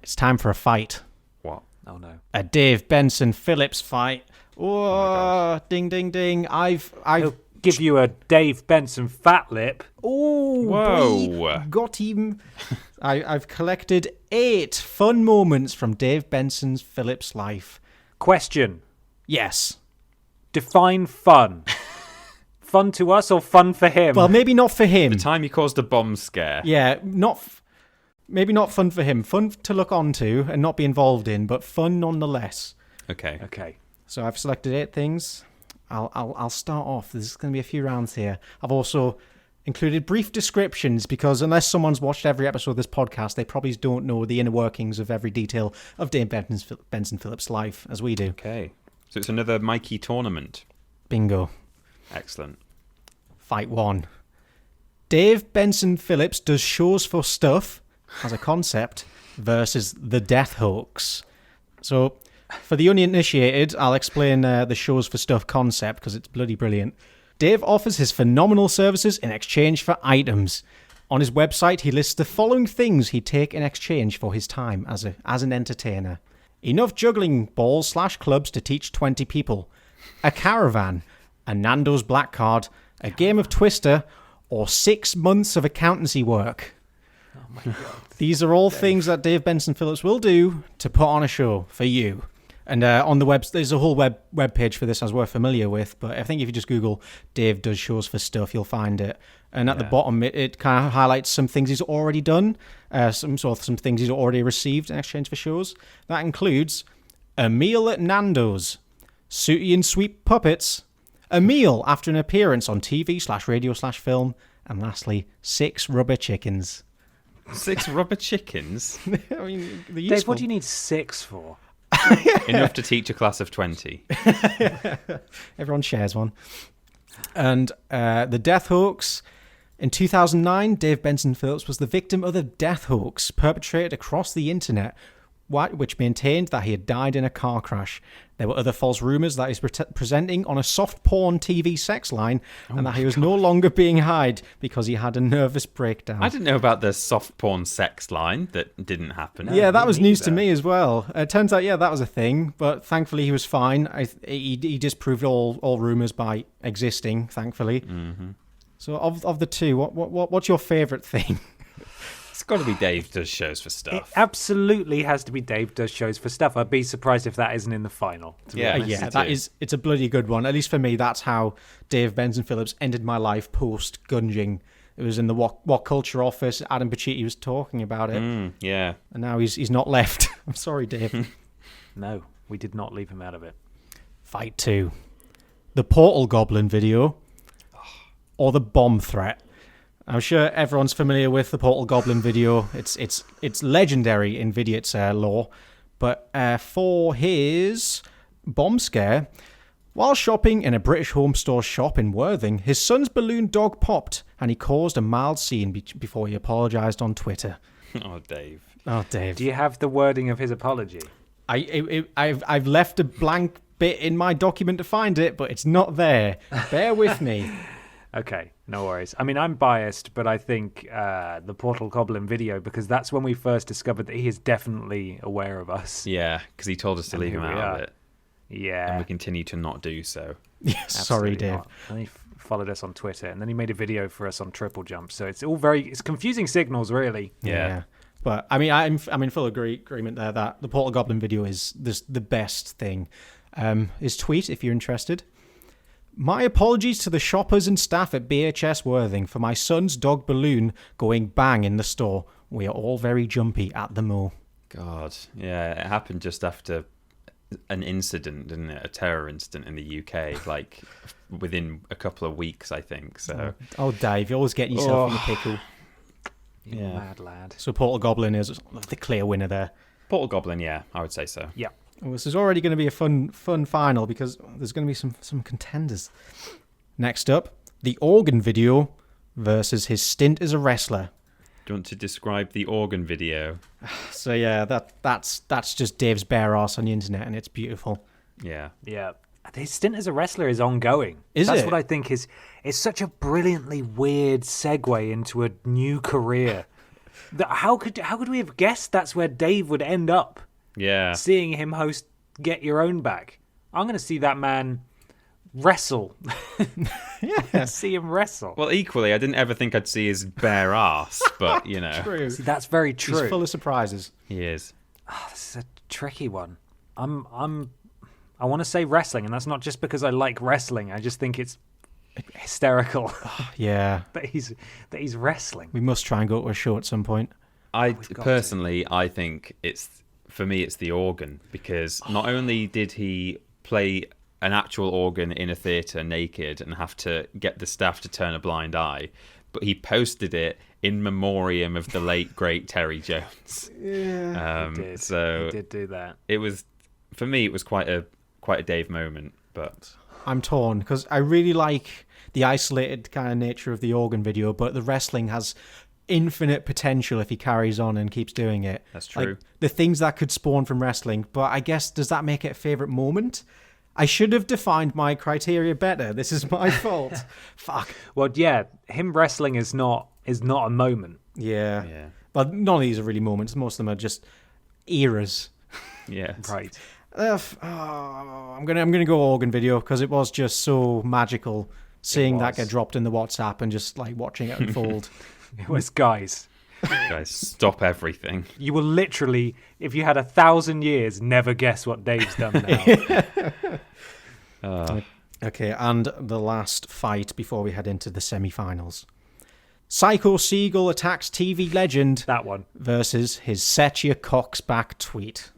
It's time for a fight. What? Oh no. A Dave Benson Phillips fight. Oh, ding ding ding. He'll give you a Dave Benson fat lip. Oh, whoa. boy, got him. I've collected 8 fun moments from Dave Benson Phillips' life. Question. Yes. Define fun. Fun to us or fun for him? Well, maybe not for him. The time he caused a bomb scare. Yeah, maybe not fun for him. Fun to look onto and not be involved in, but fun nonetheless. Okay. So I've selected 8 things. I'll start off. There's going to be a few rounds here. I've also included brief descriptions because unless someone's watched every episode of this podcast, they probably don't know the inner workings of every detail of Dave Benson Phillips' life as we do. Okay. So it's another Mikey tournament. Bingo. Excellent. Fight 1. Dave Benson Phillips does shows for stuff as a concept versus the death hoax. So for the uninitiated, I'll explain the shows for stuff concept because it's bloody brilliant. Dave offers his phenomenal services in exchange for items. On his website, he lists the following things he'd take in exchange for his time as an entertainer. Enough juggling balls / clubs to teach 20 people. A caravan. A Nando's black card. A game of Twister. Or 6 months of accountancy work. Oh my God. These are all things that Dave Benson Phillips will do to put on a show for you. And on the web, there's a whole web page for this as we're familiar with. But I think if you just Google Dave does shows for stuff, you'll find it. And at the bottom, it kind of highlights some things he's already done, some things he's already received in exchange for shows. That includes a meal at Nando's, Sooty and Sweep puppets, a meal after an appearance on TV / radio / film, and lastly, 6 rubber chickens. 6 rubber chickens? I mean, Dave, what do you need 6 for? Enough to teach a class of 20. Everyone shares one. And the death hoax. In 2009, Dave Benson Phillips was the victim of the death hoax perpetrated across the internet, which maintained that he had died in a car crash. There were other false rumours that he was presenting on a soft porn TV sex line and that he was no longer being hired because he had a nervous breakdown. I didn't know about the soft porn sex line that didn't happen. Yeah, that was news to me as well. It turns out, that was a thing, but thankfully he was fine. He disproved all rumours by existing, thankfully. Mm-hmm. So of the two, what's your favourite thing? It's got to be Dave does shows for It stuff. absolutely has to be Dave does shows for stuff. I'd be surprised if that isn't in the final. To be honest. Yeah, that is. It's a bloody good one. At least for me, that's how Dave Benson Phillips ended my life post gunging. It was in the What Culture office. Adam Pacitti was talking about it. Yeah. And now he's not left. I'm sorry, Dave. No, we did not leave him out of it. Fight 2. The Portal Goblin video. Or the bomb threat. I'm sure everyone's familiar with the Portal Goblin video. It's legendary in Vidiots lore. But for his bomb scare, while shopping in a British home store shop in Worthing, his son's balloon dog popped and he caused a mild scene before he apologised on Twitter. Oh, Dave. Oh, Dave. Do you have the wording of his apology? I've left a blank bit in my document to find it, but it's not there. Bear with me. Okay, no worries. I mean, I'm biased, but I think the Portal Goblin video, because that's when we first discovered that he is definitely aware of us. Yeah, because he told us to leave him out of it. Yeah. And we continue to not do so. Yes, sorry, Dave. Not. And he followed us on Twitter, and then he made a video for us on Triple Jump. So it's all it's confusing signals, really. Yeah. But I mean, I'm in full agreement there that the Portal Goblin video is the best thing. His tweet, if you're interested. My apologies to the shoppers and staff at BHS Worthing for my son's dog balloon going bang in the store. We are all very jumpy at the mall. God, yeah, it happened just after an incident, didn't it? A terror incident in the UK, like within a couple of weeks, I think. So, oh, Dave, you're always getting yourself in a pickle. Yeah, mad lad. So Portal Goblin is the clear winner there. Portal Goblin, yeah, I would say so. Yeah. Well, this is already going to be a fun final because there's going to be some contenders. Next up, the organ video versus his stint as a wrestler. Do you want to describe the organ video? So yeah, that's just Dave's bare ass on the internet, and it's beautiful. Yeah. Yeah. His stint as a wrestler is ongoing. That's what I think is such a brilliantly weird segue into a new career. How could we have guessed that's where Dave would end up? Yeah. Seeing him host Get Your Own Back. I'm going to see that man wrestle. Yeah. See him wrestle. Well, equally, I didn't ever think I'd see his bare ass, but, you know. True. See, that's very true. He's full of surprises. He is. This is a tricky one. I want to say wrestling, and that's not just because I like wrestling. I just think it's hysterical Yeah. that he's wrestling. We must try and go to a show at some point. I think for me it's the organ, because not only did he play an actual organ in a theatre naked and have to get the staff to turn a blind eye, but he posted it in memoriam of the late great Terry Jones. Yeah, he did do that. It was, for me, it was quite a Dave moment, but I'm torn because I really like the isolated kind of nature of the organ video, but the wrestling has infinite potential if he carries on and keeps doing it. That's true. Like, the things that could spawn from wrestling, but I guess, does that make it a favourite moment? I should have defined my criteria better. This is my fault. Fuck. Well, yeah, him wrestling is not a moment. Yeah. But none of these are really moments. Most of them are just eras. yeah. Right. I'm gonna go organ video because it was just so magical seeing that get dropped in the WhatsApp and just like watching it unfold. It was, guys, stop everything. you will literally, if you had 1,000 years, never guess what Dave's done now. Okay, and the last fight before we head into the semi-finals. Psycho Seagull attacks TV legend. That one. Versus his set your cocks back tweet.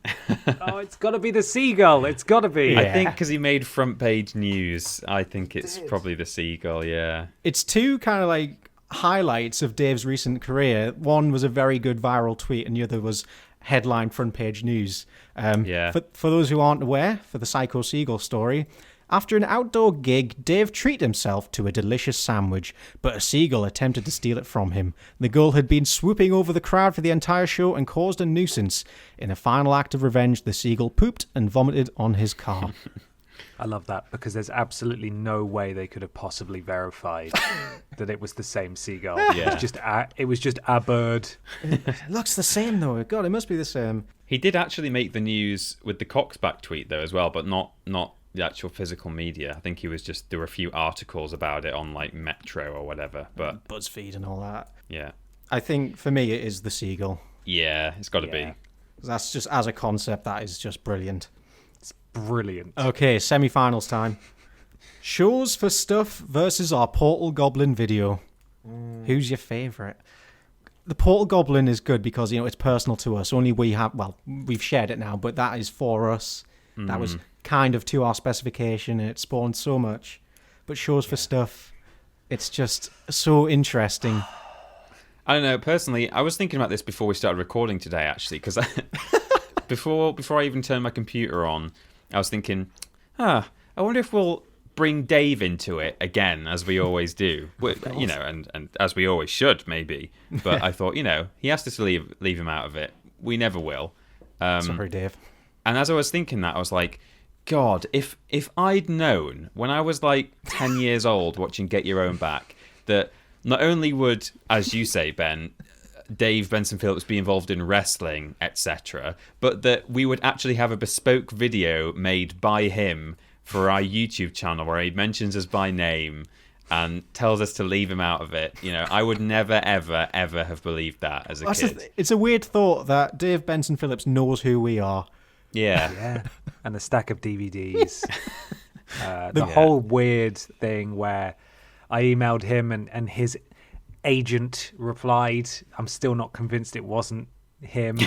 Oh, it's got to be the seagull. It's got to be. Yeah. I think because he made front page news, I think it's probably the seagull, yeah. It's two kind of like highlights of Dave's recent career. One was a very good viral tweet and the other was headline front page news. For those who aren't aware, for the Psycho Seagull story, after an outdoor gig, Dave treated himself to a delicious sandwich, but a seagull attempted to steal it from him. The gull had been swooping over the crowd for the entire show and caused a nuisance. In a final act of revenge, the seagull pooped and vomited on his car. I love that because there's absolutely no way they could have possibly verified that it was the same seagull. Yeah. It was just a bird. It looks the same though. God, it must be the same. He did actually make the news with the Coxback tweet though as well, but not the actual physical media. I think there were a few articles about it on like Metro or whatever, but BuzzFeed and all that. yeah. I think for me it is the seagull. Yeah, it's got to be. That's just, as a concept, that is just brilliant. It's brilliant. Okay, semi-finals time. Shows for stuff versus our Portal Goblin video. Who's your favourite? The Portal Goblin is good because, it's personal to us. Only we have, we've shared it now, but that is for us. That was kind of to our specification, and it spawned so much. But shows for stuff, it's just so interesting. I don't know, personally, I was thinking about this before we started recording today, actually, because before I even turned my computer on, I was thinking, I wonder if we'll bring Dave into it again, as we always do. And as we always should, maybe. But I thought, he asked us to leave him out of it. We never will. Sorry, Dave. And as I was thinking that, I was like, God, if I'd known when I was like 10 years old watching Get Your Own Back, that not only would, as you say, Ben, Dave Benson Phillips be involved in wrestling, etc., but that we would actually have a bespoke video made by him for our YouTube channel where he mentions us by name and tells us to leave him out of it. I would never, ever, ever have believed that as a kid. It's a weird thought that Dave Benson Phillips knows who we are. Yeah. And the stack of DVDs. The whole weird thing where I emailed him and his agent replied, I'm still not convinced it wasn't him.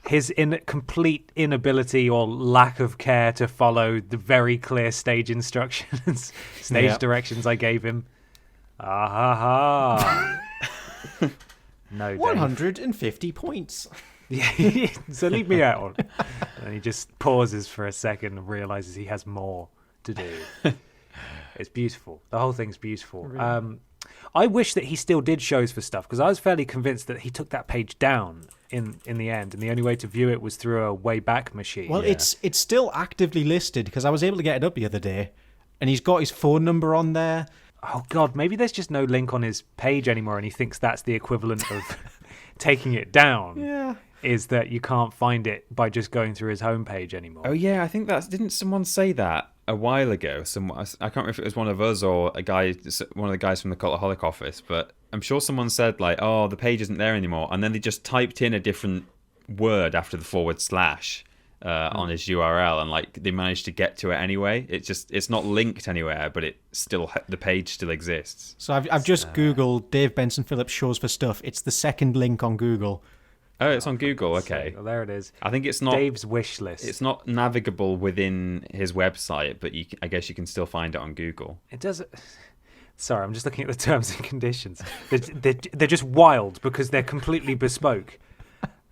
His complete inability or lack of care to follow the very clear stage instructions, directions I gave him. No, Dave. 150 points. Yeah, so leave me out. And he just pauses for a second and realizes he has more to do. It's beautiful. The whole thing's beautiful. Really? I wish that he still did shows for stuff, because I was fairly convinced that he took that page down in the end, and the only way to view it was through a Wayback Machine. Well, it's still actively listed, because I was able to get it up the other day, and he's got his phone number on there. Oh, God, maybe there's just no link on his page anymore, and he thinks that's the equivalent of taking it down. Yeah. Is that you can't find it by just going through his homepage anymore. Oh, yeah, I think didn't someone say that a while ago? I can't remember if it was one of us or one of the guys from the Cultaholic office, but I'm sure someone said, like, the page isn't there anymore, and then they just typed in a different word after the / on his URL, and like they managed to get to it anyway. It's not linked anywhere, but the page still exists. So I've just Googled Dave Benson Phillips shows for stuff. It's the second link on Google. Oh, it's on Google. Okay, well, there it is. I think it's not Dave's wish list. It's not navigable within his website, but I guess you can still find it on Google. It does. Sorry, I'm just looking at the terms and conditions. They're just wild because they're completely bespoke.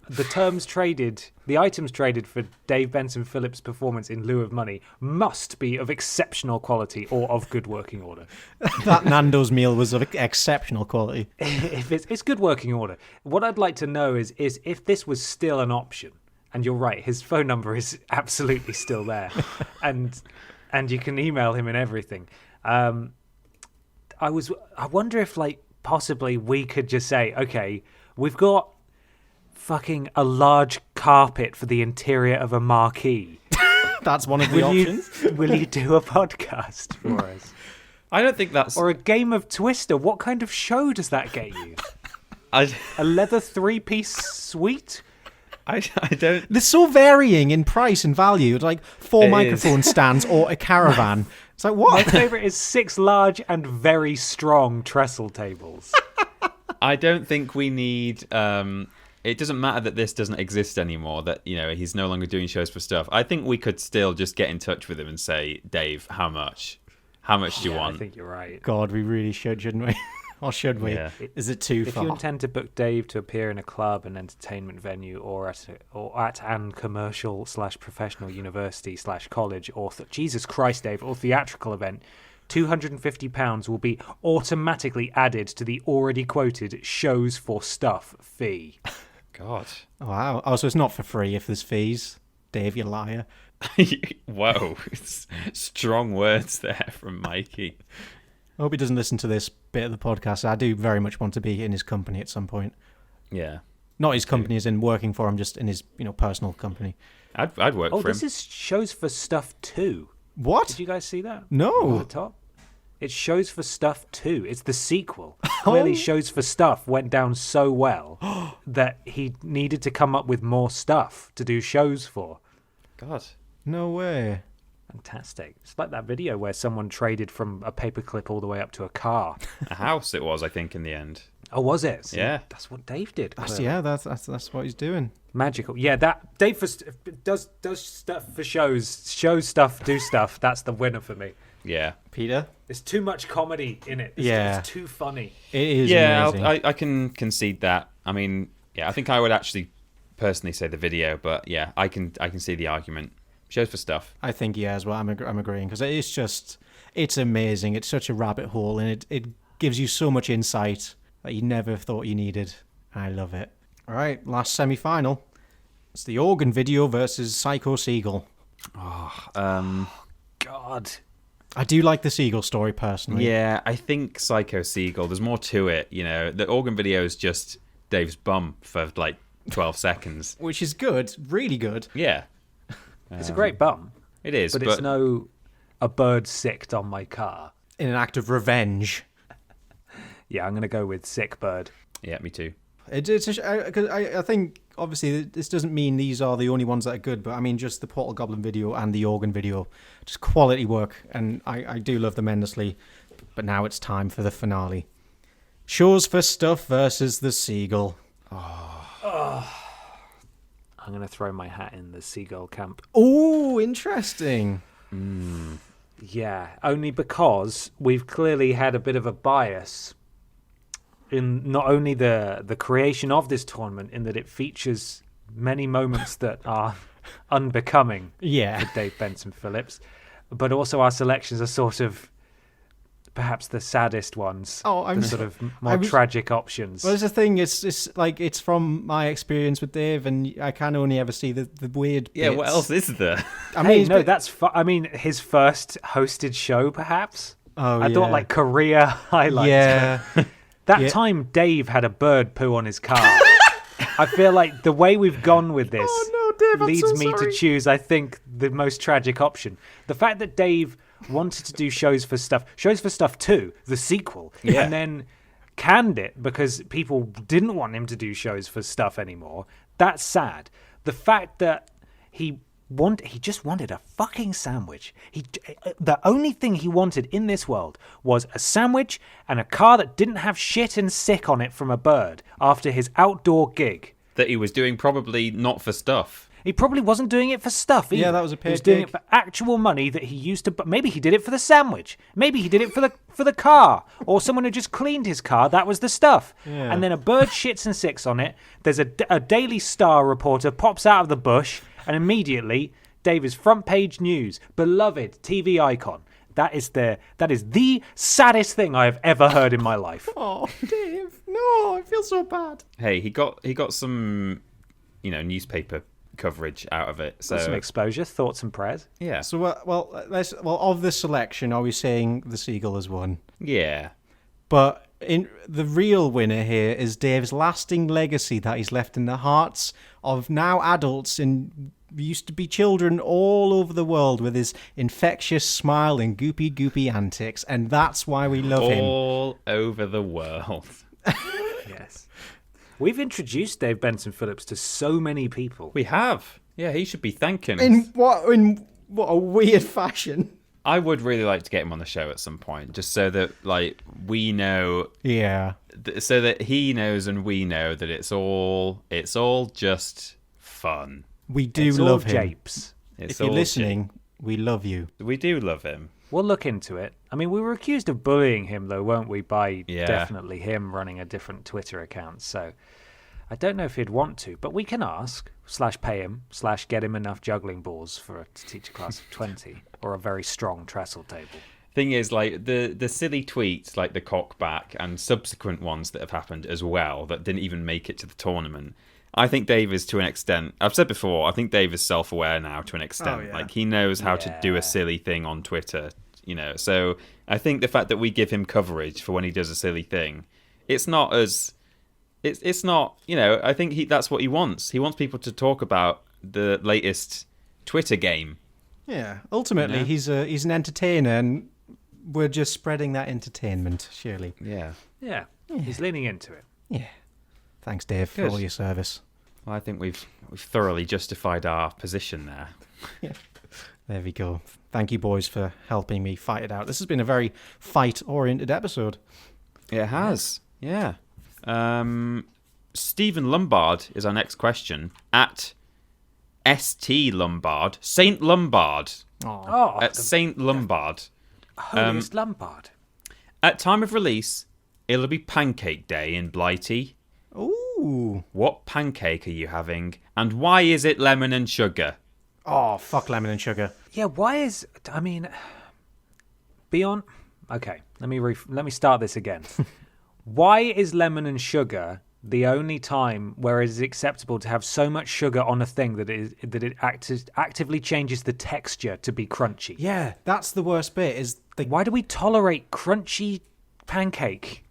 The items traded for Dave Benson Phillips' performance in lieu of money must be of exceptional quality or of good working order. That Nando's meal was of exceptional quality. If it's good working order. What I'd like to know is if this was still an option, and you're right, his phone number is absolutely still there, and you can email him and everything. I wonder if possibly we could just say, okay, we've got fucking a large carpet for the interior of a marquee. That's one of the options. Will you do a podcast for us? I don't think that's... Or a game of Twister. What kind of show does that get you? A leather 3-piece suite? I don't... They're so varying in price and value. It's like 4 microphone stands or a caravan. It's like, what? My favourite is 6 large and very strong trestle tables. I don't think we need... It doesn't matter that this doesn't exist anymore, that he's no longer doing shows for stuff. I think we could still just get in touch with him and say, Dave, how much? How much do you want? I think you're right. God, we really should, shouldn't we? Or should we? Yeah. Is it too far? If you intend to book Dave to appear in a club, an entertainment venue, or at an commercial / professional university / college, or Jesus Christ, Dave, or theatrical event, £250 will be automatically added to the already quoted shows for stuff fee. God. Wow. Oh, so it's not for free if there's fees. Dave, you liar. Whoa. Strong words there from Mikey. I hope he doesn't listen to this bit of the podcast. I do very much want to be in his company at some point. Yeah. Not his company as in working for him, just in his personal company. I'd work for him. Oh, this is shows for stuff too. What? Did you guys see that? No. At the top? It's Shows for Stuff 2. It's the sequel. Clearly, Shows for Stuff went down so well that he needed to come up with more stuff to do shows for. God. No way. Fantastic. It's like that video where someone traded from a paperclip all the way up to a car. A house it was, I think, in the end. Oh, was it? See, yeah. That's what Dave did. That's what he's doing. Magical. Yeah, that Dave does stuff for shows. Shows stuff, do stuff. That's the winner for me. Yeah. Peter? There's too much comedy in it. It's too funny. It is amazing. amazing. I can concede that. I mean, yeah, I think I would actually personally say the video, but yeah, I can see the argument. Shows for Stuff. I think, yeah, as well. I'm agreeing, because it's amazing. It's such a rabbit hole, and it gives you so much insight that you never thought you needed. I love it. All right, last semi-final. It's the organ video versus Psycho Seagull. God. I do like the Seagull story, personally. Yeah, I think Psycho Seagull, there's more to it, you know. The organ video is just Dave's bum for like 12 seconds. Which is good, really good. Yeah. It's a great bum. It is, but it's a bird sicked on my car. In an act of revenge. Yeah, I'm going to go with sick bird. Yeah, me too. I think, obviously, this doesn't mean these are the only ones that are good, but I mean just the Portal Goblin video and the organ video. Just quality work, and I do love them endlessly. But now it's time for the finale. Shows for Stuff versus the Seagull. I'm going to throw my hat in the seagull camp. Oh, interesting. Yeah, only because we've clearly had a bit of a bias in not only the creation of this tournament, in that it features many moments that are unbecoming for Dave Benson Phillips, but also our selections are sort of perhaps the saddest ones. The sort of more tragic options. Well, there's the thing. It's from my experience with Dave, and I can only ever see the weird. Yeah, bits. what else is there? I mean, that's. I mean, his first hosted show, perhaps. I thought like career highlights. Yeah. That time Dave had a bird poo on his car. I feel like the way we've gone with this leads me to choose, I think, the most tragic option. The fact that Dave wanted to do Shows for Stuff 2, the sequel, and then canned it because people didn't want him to do Shows for Stuff anymore, that's sad. The fact that he just wanted a fucking sandwich. The only thing he wanted in this world was a sandwich and a car that didn't have shit and sick on it from a bird after his outdoor gig. That he was doing probably not for stuff. He probably wasn't doing it for stuff either. Yeah, that was a paid He was doing gig. it for actual money that he used to... But maybe he did it for the sandwich. Maybe he did it for the car. Or someone who just cleaned his car. That was the stuff. Yeah. And then a bird shits and sicks on it. There's a Daily Star reporter pops out of the bush, and immediately Dave is front page news. Beloved TV icon. That is the saddest thing I have ever heard in my life. Oh, Dave, no, I feel so bad. Hey, he got some, newspaper coverage out of it. So some exposure, thoughts and prayers. Yeah. So of the selection, are we saying the Seagull has won? Yeah. But the real winner here is Dave's lasting legacy that he's left in the hearts of now adults and used to be children all over the world with his infectious smile and goopy antics, and that's why we love him. All over the world. Yes. We've introduced Dave Benson Phillips to so many people. We have. Yeah, he should be thanking us. In what a weird fashion. I would really like to get him on the show at some point, just so that we know. Yeah. So that he knows and we know that it's all just fun. We do love him. Japes. If you're listening, we love you. We do love him. We'll look into it. I mean, we were accused of bullying him, though, weren't we? By Yeah. definitely him running a different Twitter account. So I don't know if he'd want to, but we can ask, /pay him, /get him enough juggling balls to teach a class of 20 or a very strong trestle table. Thing is, the silly tweets, like the cockback and subsequent ones that have happened as well that didn't even make it to the tournament. I think Dave is, to an extent, I've said before, I think Dave is self-aware now to an extent. Oh, yeah. Like, he knows how to do a silly thing on Twitter, So I think the fact that we give him coverage for when he does a silly thing, it's not, I think that's what he wants. He wants people to talk about the latest Twitter game. Yeah, ultimately, he's an entertainer, and we're just spreading that entertainment, surely. Yeah. Yeah, he's leaning into it. Yeah. Thanks, Dave, for all your service. Well, I think we've thoroughly justified our position there. Yeah. There we go. Thank you, boys, for helping me fight it out. This has been a very fight-oriented episode. It has. Yeah. Stephen Lombard is our next question. At St. Lombard. Saint Lombard. Oh, At Saint Lombard. holiest Lombard. At time of release, it'll be Pancake Day in Blighty. Ooh. What pancake are you having? And why is it lemon and sugar? Oh, fuck lemon and sugar. Yeah, why is... I mean... Beyond... Okay, let me start this again. Why is lemon and sugar the only time where it is acceptable to have so much sugar on a thing that it actively changes the texture to be crunchy? Yeah, that's the worst bit. Why do we tolerate crunchy pancake?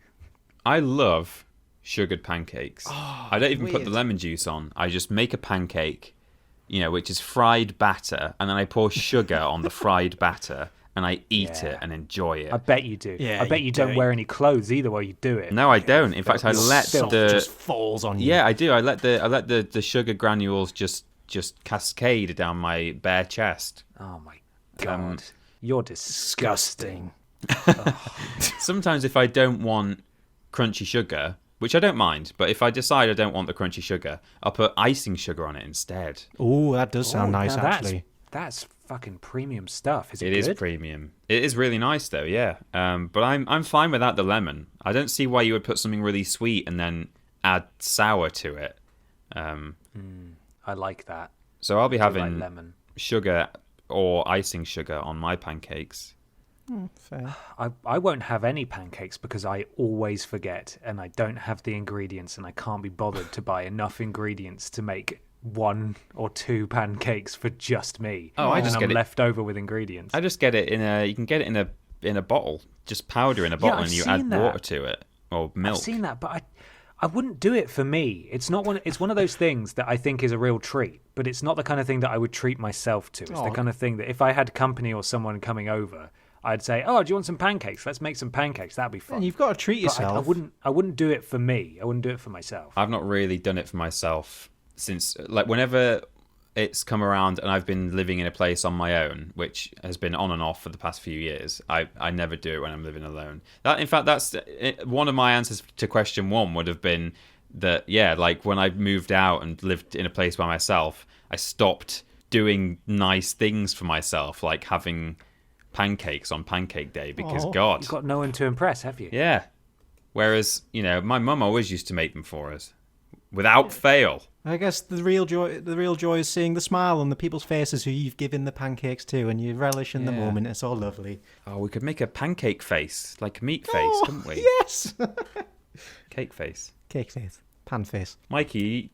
I love sugared pancakes. I don't even put the weird. lemon juice on. I just make a pancake, which is fried batter, and then I pour sugar on the fried batter, and I eat it and enjoy it. I bet you do. Yeah, I bet you don't wear any clothes either while you do it. No, I don't. In fact, I let Stuff the just falls on you. I do. I let the sugar granules just cascade down my bare chest. Oh my god, you're disgusting. Sometimes if I don't want crunchy sugar, which I don't mind, but if I decide I don't want the crunchy sugar, I'll put icing sugar on it instead. Ooh, that does sound nice, now actually. That's fucking premium stuff. Is it It good? is premium. It is really nice though, yeah. But I'm fine without the lemon. I don't see why you would put something really sweet and then add sour to it. I like that. So I'll be I like having lemon. sugar or icing sugar on my pancakes. Fair. I won't have any pancakes because I always forget and I don't have the ingredients and I can't be bothered to buy enough ingredients to make 1 or 2 pancakes for just me. Oh, I just and get I'm it. left over with ingredients. I just get it you can get it in a bottle, just powder in a bottle, I've and you seen add that. water to it or milk. I've seen that, but I wouldn't do it for me. It's one of those things that I think is a real treat, but it's not the kind of thing that I would treat myself to. It's the kind of thing that if I had company or someone coming over, I'd say, "Oh, do you want some pancakes? Let's make some pancakes. That'd be fun." And you've got to treat But yourself. I wouldn't do it for me. I wouldn't do it for myself. I've not really done it for myself since, like, whenever it's come around and I've been living in a place on my own, which has been on and off for the past few years. I never do it when I'm living alone. In fact, that's one of my answers to question 1 would have been that, like when I moved out and lived in a place by myself, I stopped doing nice things for myself, like having pancakes on Pancake Day, because God, You've got no one to impress, have you? yeah. Whereas, my mum always used to make them for us without fail. I guess the real joy is seeing the smile on the people's faces who you've given the pancakes to, and you relish in the moment. It's all lovely. Oh, we could make a pancake face, like a meat face, couldn't we? Yes. Cake face. Cake face, pan face. Mikey,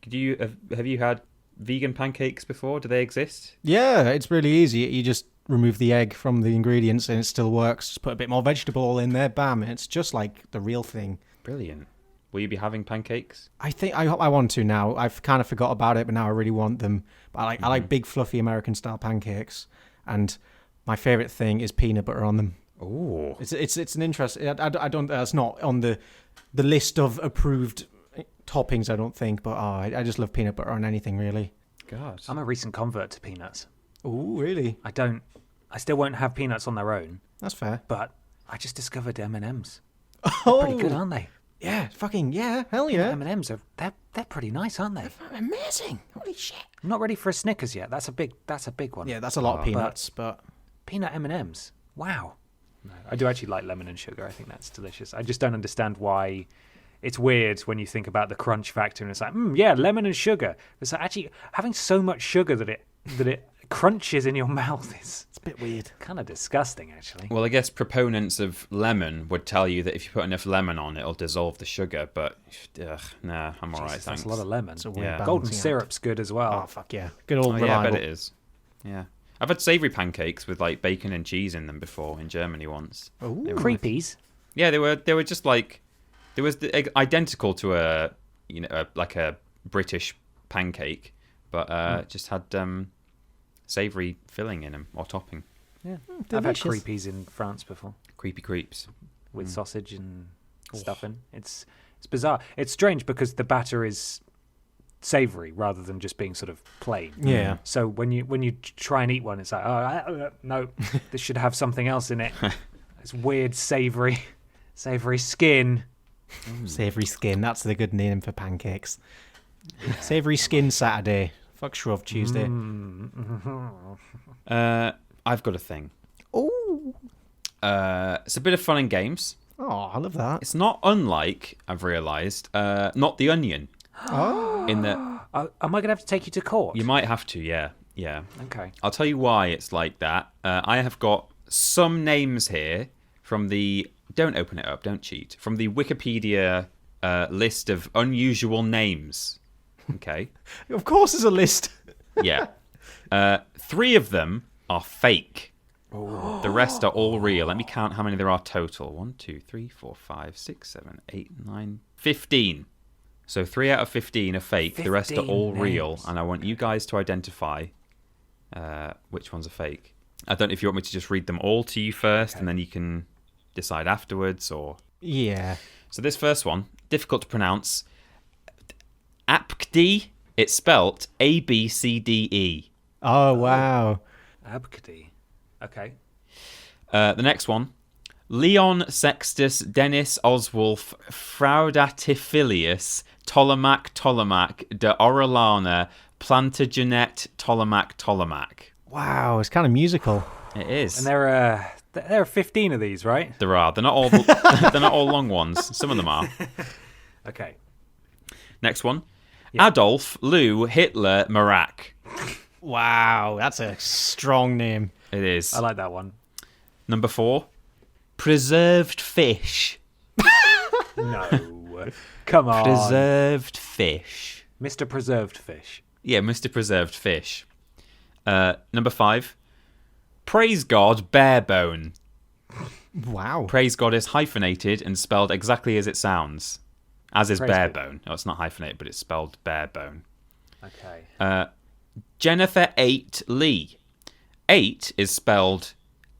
have you had vegan pancakes before? Do they exist? Yeah, it's really easy. You just remove the egg from the ingredients, and it still works. Just put a bit more vegetable oil in there. Bam! It's just like the real thing. Brilliant. Will you be having pancakes? I think I want to now. I've kind of forgot about it, but now I really want them. But I like big, fluffy American style pancakes, and my favorite thing is peanut butter on them. Oh, It's an interest. I don't. That's not on the list of approved toppings. I don't think, but I just love peanut butter on anything really. God. I'm a recent convert to peanuts. Oh, really? I still won't have peanuts on their own, That's fair. but I just discovered M&Ms. Oh, Pretty good, aren't they? yeah, fucking yeah, hell yeah. M&Ms they're pretty nice, aren't they? Amazing! Holy shit! I'm not ready for a Snickers yet. That's a big one. Yeah, that's a lot of peanuts, but Peanut M&Ms. Wow. No, I do actually like lemon and sugar. I think that's delicious. I just don't understand why it's weird when you think about the crunch factor and it's like, yeah, lemon and sugar. It's like actually having so much sugar that it crunches in your mouth is it's a bit weird. kind of disgusting, actually. Well, I guess proponents of lemon would tell you that if you put enough lemon on, it'll dissolve the sugar. But nah, I'm all right, Jesus, thanks. that's a lot of lemon. It's a weird Yeah. balancing Golden act. syrup's good as well. Oh fuck yeah! Good old Oh, yeah, I reliable. bet it is. Yeah, I've had savoury pancakes with like bacon and cheese in them before in Germany once. Ooh. They were Creepies. Yeah, they were just like identical to a like a British pancake, but just had savoury filling in them or topping. Yeah, I've had delicious. creepies in France before. Creepy creeps. with sausage and stuffing. It's bizarre. It's strange because the batter is savoury rather than just being sort of plain. Yeah. So when you try and eat one, it's like, no, this should have something else in it. It's weird savoury skin. Savoury skin. That's the good name for pancakes. Savoury skin Saturday. Fuck Shrove Tuesday. I've got a thing. Oh. It's a bit of fun and games. Oh, I love that. It's not unlike, I've realised, Not the Onion. Oh. In that Am I going to have to take you to court? you might have to, yeah. Okay. I'll tell you why it's like that. I have got some names here from the... Don't open it up, don't cheat. From the Wikipedia list of unusual names. Okay? Of course there's a list. Yeah. 3 of them are fake. The rest are all real. Let me count how many there are total. 1, 2, 3, 4, 5, 6, 7, 8, 9, 15. So 3 out of 15 are fake. The rest are all real. And I want you guys to identify which ones are fake. I don't know if you want me to just read them all to you first, and then you can decide afterwards, or... Yeah. So this first one, difficult to pronounce. Apkdi. It's spelt Abcde. Oh, wow. Abkadi. Okay. The next one, Leon Sextus Dennis Oswulf Fraudatifilius Ptolemach de Orellana Plantagenet Ptolemach. Wow, it's kind of musical. It is. And there are 15 of these, right? There are. They're not all. They're not all long ones. Some of them are. Okay. Next one, Adolf Lou Hitler Marak. Wow, that's a strong name. It is. I like that one. Number 4, preserved fish. No. Come on. Preserved fish. Mr. Preserved Fish. Yeah, Mr. Preserved Fish. Number 5, praise God Barebone. Wow. Praise God is hyphenated and spelled exactly as it sounds. As is Praise barebone. Oh, it's not hyphenated, but it's spelled barebone. Okay. Jennifer 8 Lee. 8 is spelled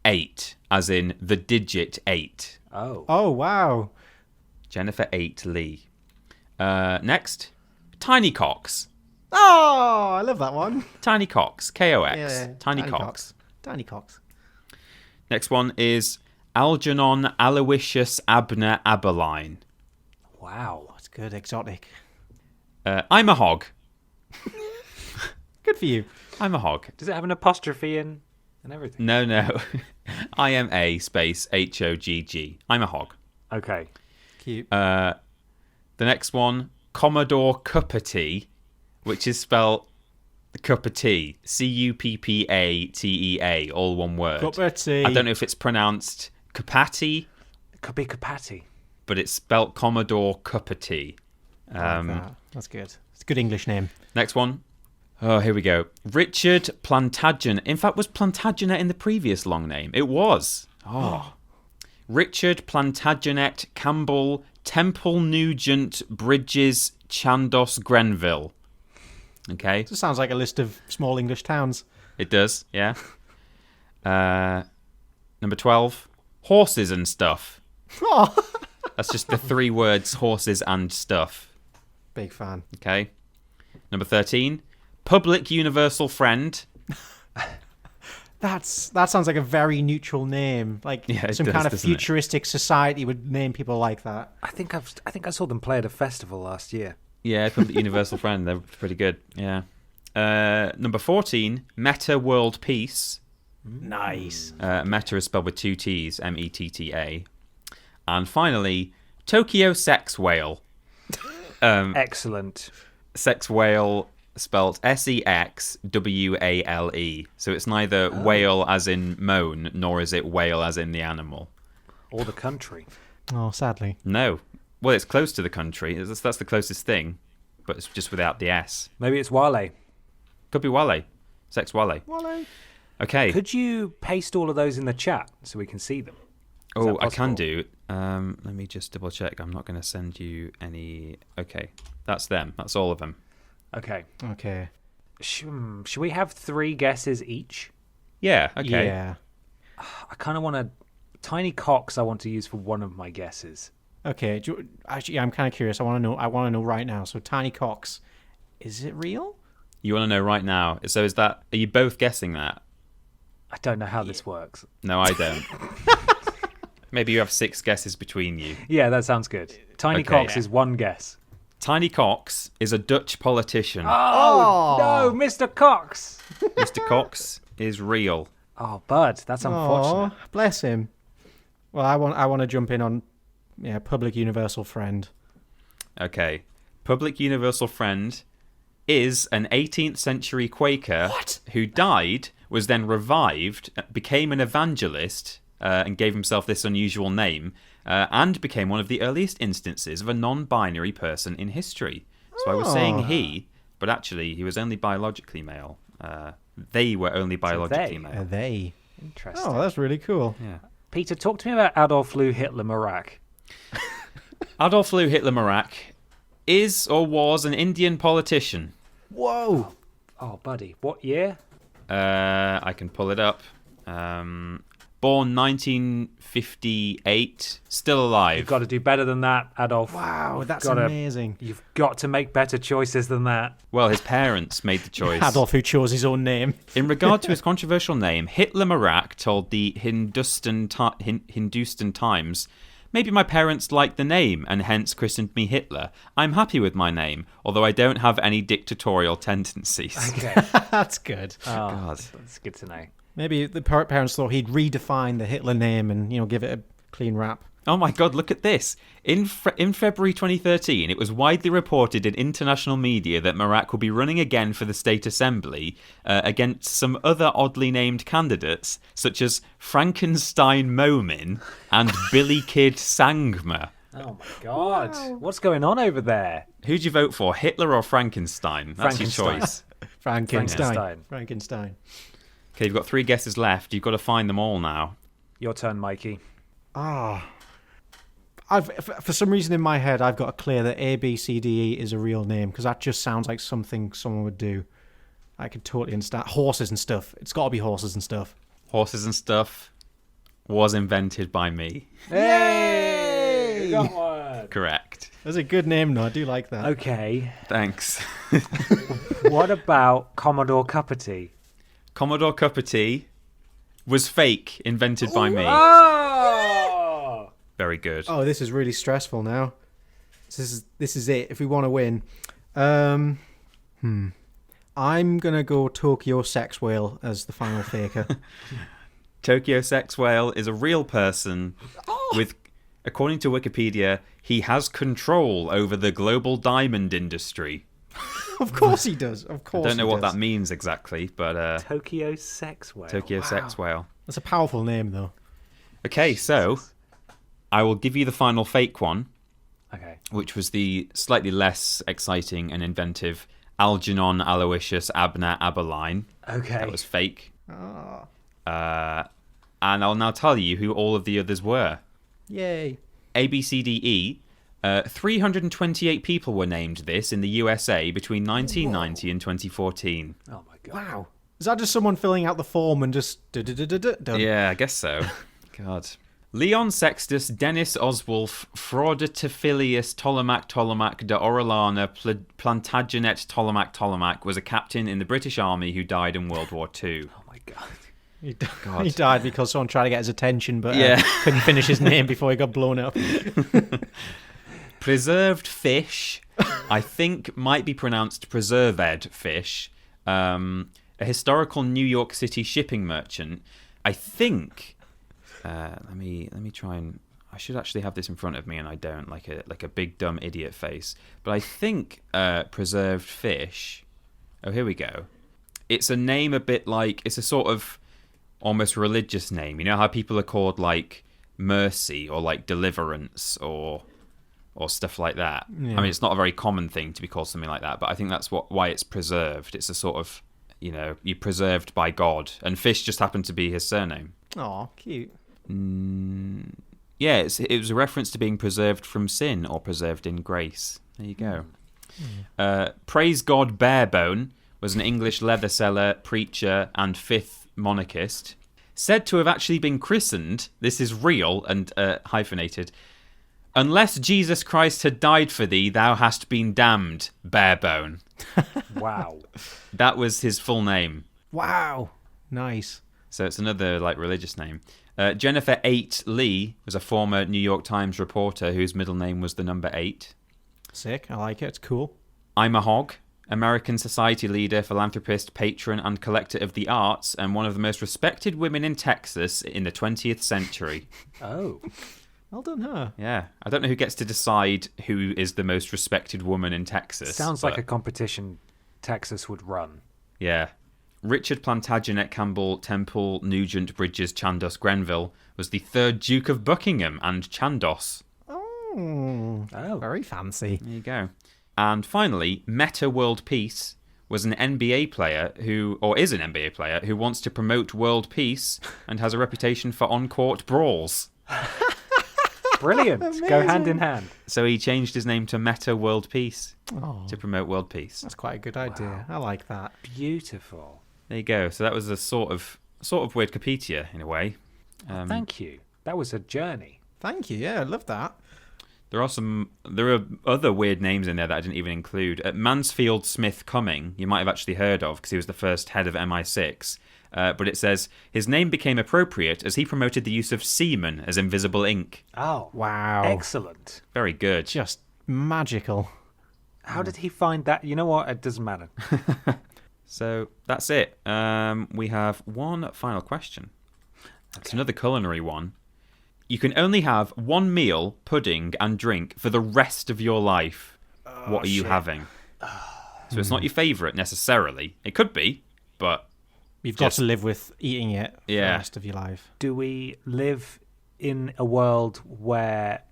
8, as in the digit 8. Oh. Oh, wow. Jennifer 8 Lee. Next, Tiny Cox. Oh, I love that one. Tiny Cox. K-O-X. Yeah, Tiny Cox. Tiny Cox. Next one is Algernon Aloysius Abner Aberline. Wow. That's good. Exotic. I'm a hog. Good for you. I'm a hog. Does it have an apostrophe in and everything? No. IMA space HOGG. I'm a hog. Okay. Cute. The next one, Commodore Cuppity, which is spelled cup of tea. Cuppatea, all one word. Cup of tea. I don't know if it's pronounced Capati, It could be Capati. but it's spelt Commodore Cuppity. I like that. That's good. It's a good English name. Next one. Oh, here we go. Richard Plantagenet. In fact, was Plantagenet in the previous long name? It was. Oh. Richard Plantagenet Campbell Temple Nugent Bridges Chandos Grenville. Okay. This sounds like a list of small English towns. It does, yeah. Number 12. Horses and stuff. Oh. That's just the 3 words, horses and stuff. Big fan. Okay. Number 13. Public universal friend. That sounds like a very neutral name. Like Yeah, some does, kind of doesn't it? futuristic society would name people like that. I think I saw them play at a festival last year. Yeah, public universal friend. They're pretty good. Yeah. Number 14. Meta World Peace. Nice. Meta is spelled with 2 T's. Metta. And finally, Tokyo Sex Whale. Excellent. Sex Whale spelled Sexwale. So it's neither whale as in moan, nor is it whale as in the animal. Or the country. Oh, sadly. No. Well, it's close to the country. That's the closest thing, but it's just without the S. Maybe it's Wale. Could be Wale. Sex Wale. Wale. Okay. Could you paste all of those in the chat so we can see them? Is Oh, that I can possible? do. Let me just double check. I'm not going to send you any. Okay. That's them. That's all of them. Okay. Okay. Should we have 3 guesses each? Yeah. Okay. Yeah. I kind of want to Tiny cocks I want to use for one of my guesses. Okay, actually, I'm kind of curious. I want to know right now. So, tiny cocks, is it real? You want to know right now? So are you both guessing that? I don't know how this works. No, I don't. Maybe you have 6 guesses between you. Yeah, that sounds good. Tiny cocks is one guess. Tiny Cox is a Dutch politician. Oh, no, Mr. Cox. Mr. Cox is real. Oh, Bud, that's unfortunate. Bless him. Well, I want to jump in on public universal friend. Okay. Public universal friend is an 18th century Quaker who died, was then revived, became an evangelist, and gave himself this unusual name, and became one of the earliest instances of a non-binary person in history. So I was saying he, but actually he was only biologically male. They were only biologically male. They. Interesting. Oh, that's really cool. Yeah. Peter, talk to me about Adolf Lou Hitler Marak. Adolf Lou Hitler Marak is or was an Indian politician. Whoa. Oh, buddy, what year? I can pull it up. Born 1958, still alive. You've got to do better than that, Adolf. Wow, that's amazing. You've got to make better choices than that. Well, his parents made the choice. Adolf, who chose his own name. In regard to his controversial name, Hitler Marak told the Hindustan Times, "Maybe my parents liked the name and hence christened me Hitler. I'm happy with my name, although I don't have any dictatorial tendencies." Okay. That's good. Oh, God. that's good to know. Maybe the parents thought he'd redefine the Hitler name and, give it a clean rap. Oh my God, look at this. In February 2013, it was widely reported in international media that Marak will be running again for the State Assembly against some other oddly named candidates, such as Frankenstein Momin and Billy Kid Sangma. Oh my God. Wow. What's going on over there? Who'd you vote for, Hitler or Frankenstein? That's your choice. Frankenstein. Okay, you've got 3 guesses left. You've got to find them all now. Your turn, Mikey. For some reason in my head, I've got to clear that ABCDE is a real name, because that just sounds like something someone would do. I could totally understand. Horses and stuff. It's got to be horses and stuff. Horses and stuff was invented by me. Yay! Got one. Correct. That's a good name, though. I do like that. Okay. Thanks. What about Commodore Cuppity? Commodore Cuppity was fake, invented by me. Oh! Very good. Oh, this is really stressful now. This is it. If we want to win, I'm gonna go Tokyo Sex Whale as the final faker. Tokyo Sex Whale is a real person with, according to Wikipedia, he has control over the global diamond industry. Of course he does. Of course. I don't know what that means exactly, but Tokyo Sex Whale. Sex Whale. That's a powerful name, though. Okay, so I will give you the final fake one. Okay. Which was the slightly less exciting and inventive Algernon Aloysius Abner Aberline. Okay. That was fake. Oh. And I'll now tell you who all of the others were. Yay. ABCDE. 328 people were named this in the USA between 1990 and 2014. Oh my God. Wow. Is that just someone filling out the form and just done? Yeah, I guess so. God. Leon Sextus Dennis Oswulf Frauditophilius Ptolemak de Orellana Plantagenet Ptolemak was a captain in the British Army who died in World War II. Oh my God. He died because someone tried to get his attention, but Yeah. couldn't finish his name before he got blown up. Preserved fish, I think might be pronounced preserved fish. A historical New York City shipping merchant. I think. Let me try and. I should actually have this in front of me, and I don't, like a big dumb idiot face. But I think preserved fish. Oh, here we go. It's a name a bit like, it's a sort of almost religious name. You know how people are called like mercy or like deliverance or stuff like that. Yeah. I mean, it's not a very common thing to be called something like that, but I think that's why it's preserved. It's a sort of, you're preserved by God, and fish just happened to be his surname. Oh, cute. Yeah, it was a reference to being preserved from sin or preserved in grace. There you go. Praise God Barebone was an English leather seller, preacher, and 5th monarchist. said to have actually been christened, this is real and hyphenated, unless Jesus Christ had died for thee, thou hast been damned, Barebone. Wow. That was his full name. Wow. Nice. So it's another religious name. Jennifer 8 Lee was a former New York Times reporter whose middle name was the number 8. Sick. I like it. It's cool. I'm a Hog, American society leader, philanthropist, patron, and collector of the arts, and one of the most respected women in Texas in the 20th century. Oh. Well done, her. Yeah. I don't know who gets to decide who is the most respected woman in Texas. Sounds like a competition Texas would run. Yeah. Richard Plantagenet Campbell Temple Nugent Bridges Chandos Grenville was the third Duke of Buckingham and Chandos. Oh. Very fancy. There you go. And finally, Meta World Peace was an NBA player is an NBA player who wants to promote world peace and has a reputation for on-court brawls. Brilliant. Go hand in hand. So he changed his name to Meta World Peace to promote world peace. That's quite a good idea. Wow. I like that. Beautiful. There you go. So that was a sort of Wikipedia in a way. Thank you. That was a journey. Thank you. Yeah, I love that. There are other weird names in there that I didn't even include. Mansfield Smith Cumming, you might have actually heard of because he was the first head of MI6. But it says, his name became appropriate as he promoted the use of semen as invisible ink. Oh, wow. Excellent. Very good. Just magical. How did he find that? You know what? It doesn't matter. So that's it. We have one final question. It's another culinary one. You can only have one meal, pudding, and drink for the rest of your life. What are you having? So it's not your favourite necessarily. It could be, but you've got to live with eating it for the rest of your life. Do we live in a world where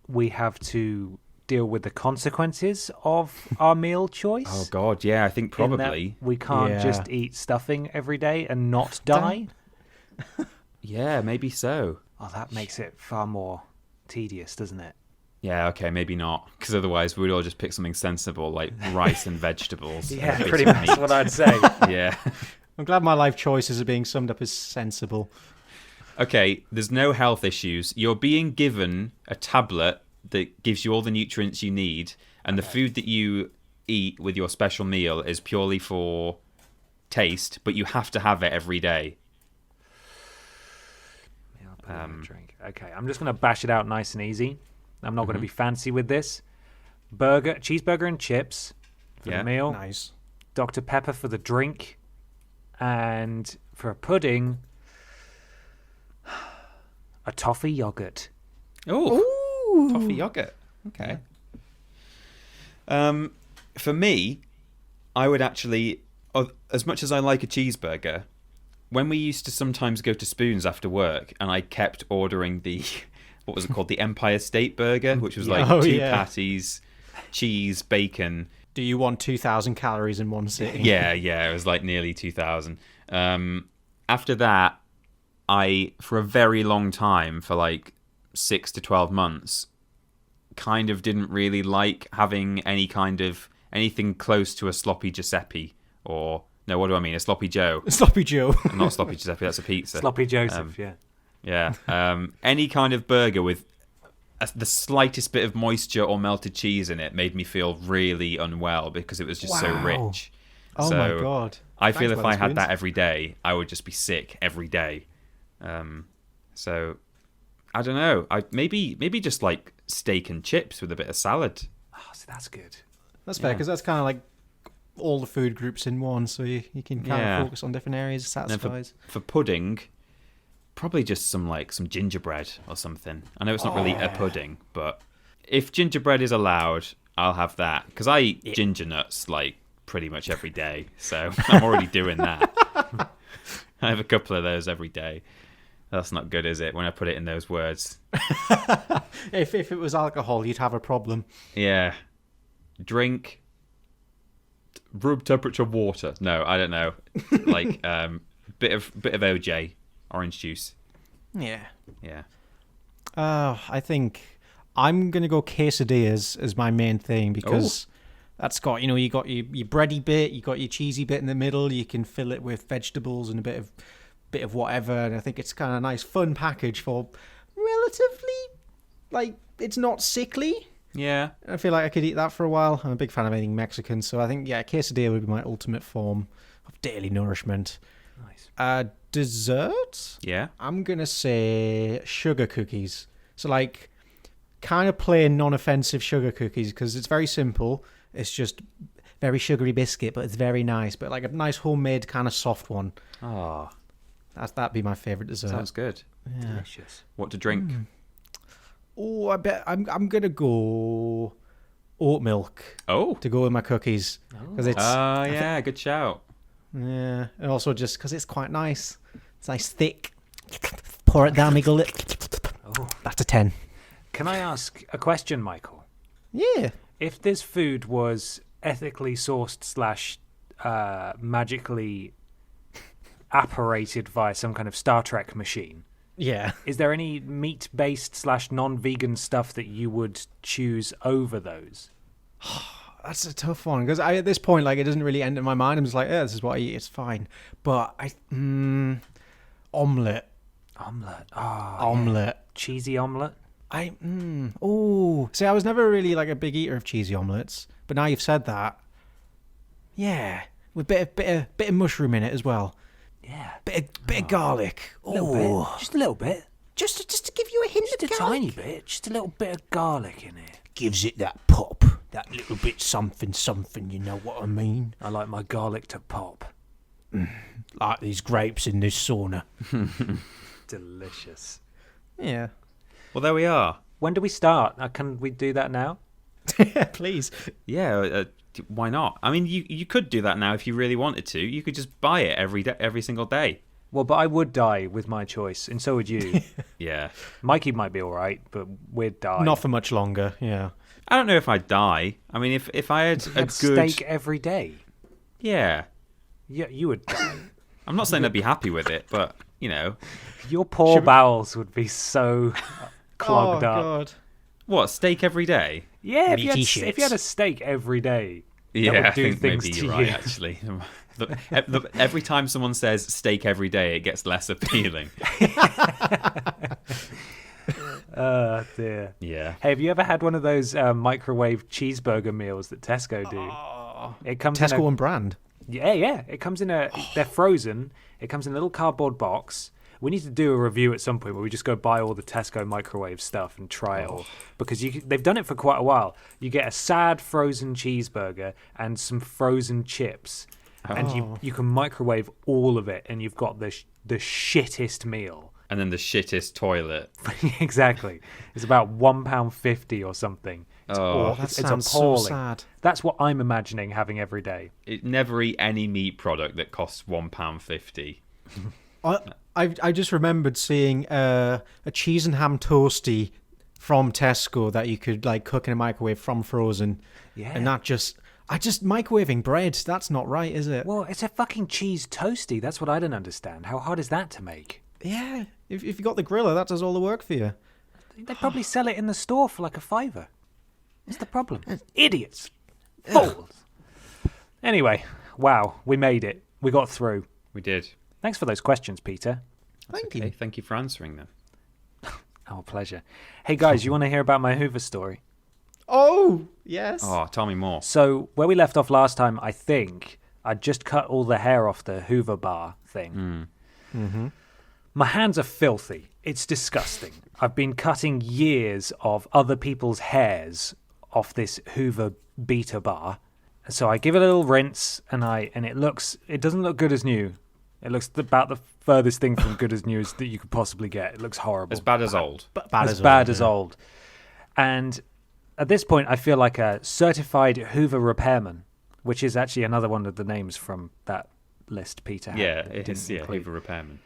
we have to deal with the consequences of our meal choice? Oh God, yeah, I think probably. We can't just eat stuffing every day and not die? Yeah, maybe so. Oh, that makes it far more tedious, doesn't it? Yeah, okay, maybe not. Because otherwise we'd all just pick something sensible, like rice and vegetables. Yeah, pretty much that's what I'd say. Yeah. I'm glad my life choices are being summed up as sensible. Okay, there's no health issues. You're being given a tablet that gives you all the nutrients you need, and the food that you eat with your special meal is purely for taste, but you have to have it every day. Drink. Okay, I'm just going to bash it out nice and easy. I'm not going to be fancy with this. Cheeseburger and chips for the meal. Nice. Dr. Pepper for the drink. And for a pudding, a toffee yogurt. Oh, toffee yogurt. Okay. For me, I would actually, as much as I like a cheeseburger, when we used to sometimes go to Spoons after work, and I kept ordering the, what was it called, the Empire State Burger, which was like two patties, cheese, bacon. Do you want 2,000 calories in one sitting? Yeah, it was like nearly 2,000. After that, I, for a very long time, for like 6 to 12 months, kind of didn't really like having anything close to a sloppy Giuseppe or... No, what do I mean? A Sloppy Joe. Sloppy Joe. Not Sloppy Giuseppe, that's a pizza. Sloppy Joseph, Yeah. Any kind of burger with the slightest bit of moisture or melted cheese in it made me feel really unwell because it was just so rich. Oh, my God. I feel if I had that every day, I would just be sick every day. So, I don't know. Maybe just like steak and chips with a bit of salad. Oh, so that's good. That's fair, because that's kind of like all the food groups in one, so you can kind of focus on different areas. Satisfies. For pudding, probably just some gingerbread or something. I know it's not really a pudding, but if gingerbread is allowed, I'll have that because I eat ginger nuts like pretty much every day, so I'm already doing that. I have a couple of those every day. That's not good, is it? When I put it in those words. If it was alcohol, you'd have a problem. Yeah. Drink. Room temperature water. No, I don't know. Like bit of OJ, orange juice. Yeah. Yeah. I think I'm gonna go quesadillas as my main thing because that's got you got your bready bit, you got your cheesy bit in the middle. You can fill it with vegetables and a bit of bit of whatever, and I think it's kind of a nice, fun package for relatively, it's not sickly. Yeah. I feel like I could eat that for a while. I'm a big fan of anything Mexican, so I think, quesadilla would be my ultimate form of daily nourishment. Nice. Dessert? Yeah. I'm going to say sugar cookies. So, kind of plain, non-offensive sugar cookies, because it's very simple. It's just very sugary biscuit, but it's very nice. But a nice homemade kind of soft one. Oh, That'd be my favourite dessert. sounds good. Yeah. Delicious. What to drink? Oh, I bet I'm gonna go oat milk Oh. to go with my cookies because it's yeah, good shout. and also just because it's quite nice. It's nice thick. Pour it down my gullet. Oh. That's a 10. Can I ask a question, Michael? Yeah. If this food was ethically sourced / magically apparated via some kind of Star Trek machine, Yeah. is there any meat-based / non-vegan stuff that you would choose over those? That's a tough one because at this point, it doesn't really enter my mind. I'm just like, yeah, this is what I eat. It's fine. But omelette. Omelette. Omelette. Cheesy omelette? See, I was never really a big eater of cheesy omelettes, but now you've said that, yeah, with bit of mushroom in it as well. Yeah. Bit of garlic. A little bit. Just a little bit. Just to give you a hint Just of a garlic. tiny bit. Just a little bit of garlic in it. Gives it that pop, that little bit something, you know what I mean? I like my garlic to pop. Like these grapes in this sauna. Delicious. Yeah. Well, there we are. When do we start? Can we do that now? Please. Yeah, why not? I mean, you could do that now if you really wanted to. You could just buy it every single day. Well, but I would die with my choice, and so would you. Yeah. Mikey might be all right, but we'd die. Not for much longer, yeah. I don't know if I'd die. I mean, if I had a good steak every day. Yeah. Yeah, you would die. I'm not saying I'd be happy with it, but Your poor bowels would be so clogged up. God. What, steak every day? Yeah, Meaty if you had a steak every day, Yeah, would I do think things maybe to you're right, you. actually. Every time someone says steak every day, it gets less appealing. Oh, dear. Yeah. Hey, have you ever had one of those microwave cheeseburger meals that Tesco do? It comes Tesco in and brand. Yeah. It comes in they're frozen. It comes in a little cardboard box. We need to do a review at some point where we just go buy all the Tesco microwave stuff and try it all. Because they've done it for quite a while. You get a sad frozen cheeseburger and some frozen chips. And you can microwave all of it, and you've got the shittest meal. And then the shittest toilet. Exactly. It's about £1.50 or something. That sounds so appalling. sad. That's what I'm imagining having every day. Never eat any meat product that costs £1.50. I just remembered seeing a cheese and ham toasty from Tesco that you could cook in a microwave from frozen. Yeah. And that microwaving bread, that's not right, is it? Well, it's a fucking cheese toasty. That's what I don't understand. How hard is that to make? Yeah. If you got the griller, that does all the work for you. They probably sell it in the store for £5. What's the problem? Idiots. Fools. Anyway, wow, we made it. We got through. We did. Thanks for those questions, Peter. Thank Okay, you. thank you for answering them. Our pleasure. Hey, guys, you want to hear about my Hoover story? Oh, yes. Oh, tell me more. So, where we left off last time, I think I'd just cut all the hair off the Hoover bar thing. My hands are filthy. It's disgusting. I've been cutting years of other people's hairs off this Hoover Beta bar. So I give it a little rinse, and it doesn't look good as new. It looks about the furthest thing from good as new that you could possibly get. It looks horrible. As bad as old. Bad as old. And at this point, I feel like a certified Hoover repairman, which is actually another one of the names from that list Peter had. Yeah, that it is. didn't Yeah, include. Hoover repairman.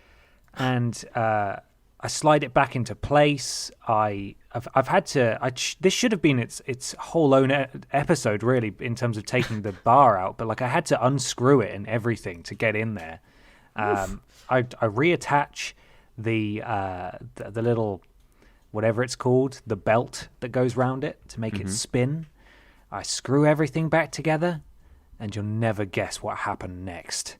And I slide it back into place. I've had to. This should have been its whole own episode, really, in terms of taking the bar out. But I had to unscrew it and everything to get in there. I reattach the little whatever it's called, the belt that goes round it to make it spin. I screw everything back together, and you'll never guess what happened next.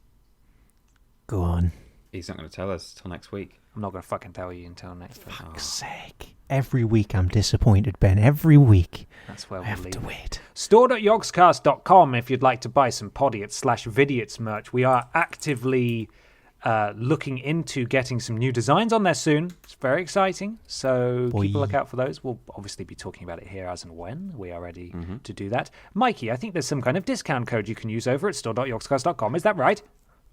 Go on. He's not going to tell us till next week. I'm not going to fucking tell you until next week. For fuck's sake. Every week I'm disappointed, Ben. Every week. That's where I we'll have leave to it. wait. Store.yogscast.com if you'd like to buy some Podiots/Vidiots merch. We are actively looking into getting some new designs on there soon. It's very exciting. So keep a look out for those. We'll obviously be talking about it here as and when we are ready to do that. Mikey, I think there's some kind of discount code you can use over at store.yogscast.com. Is that right?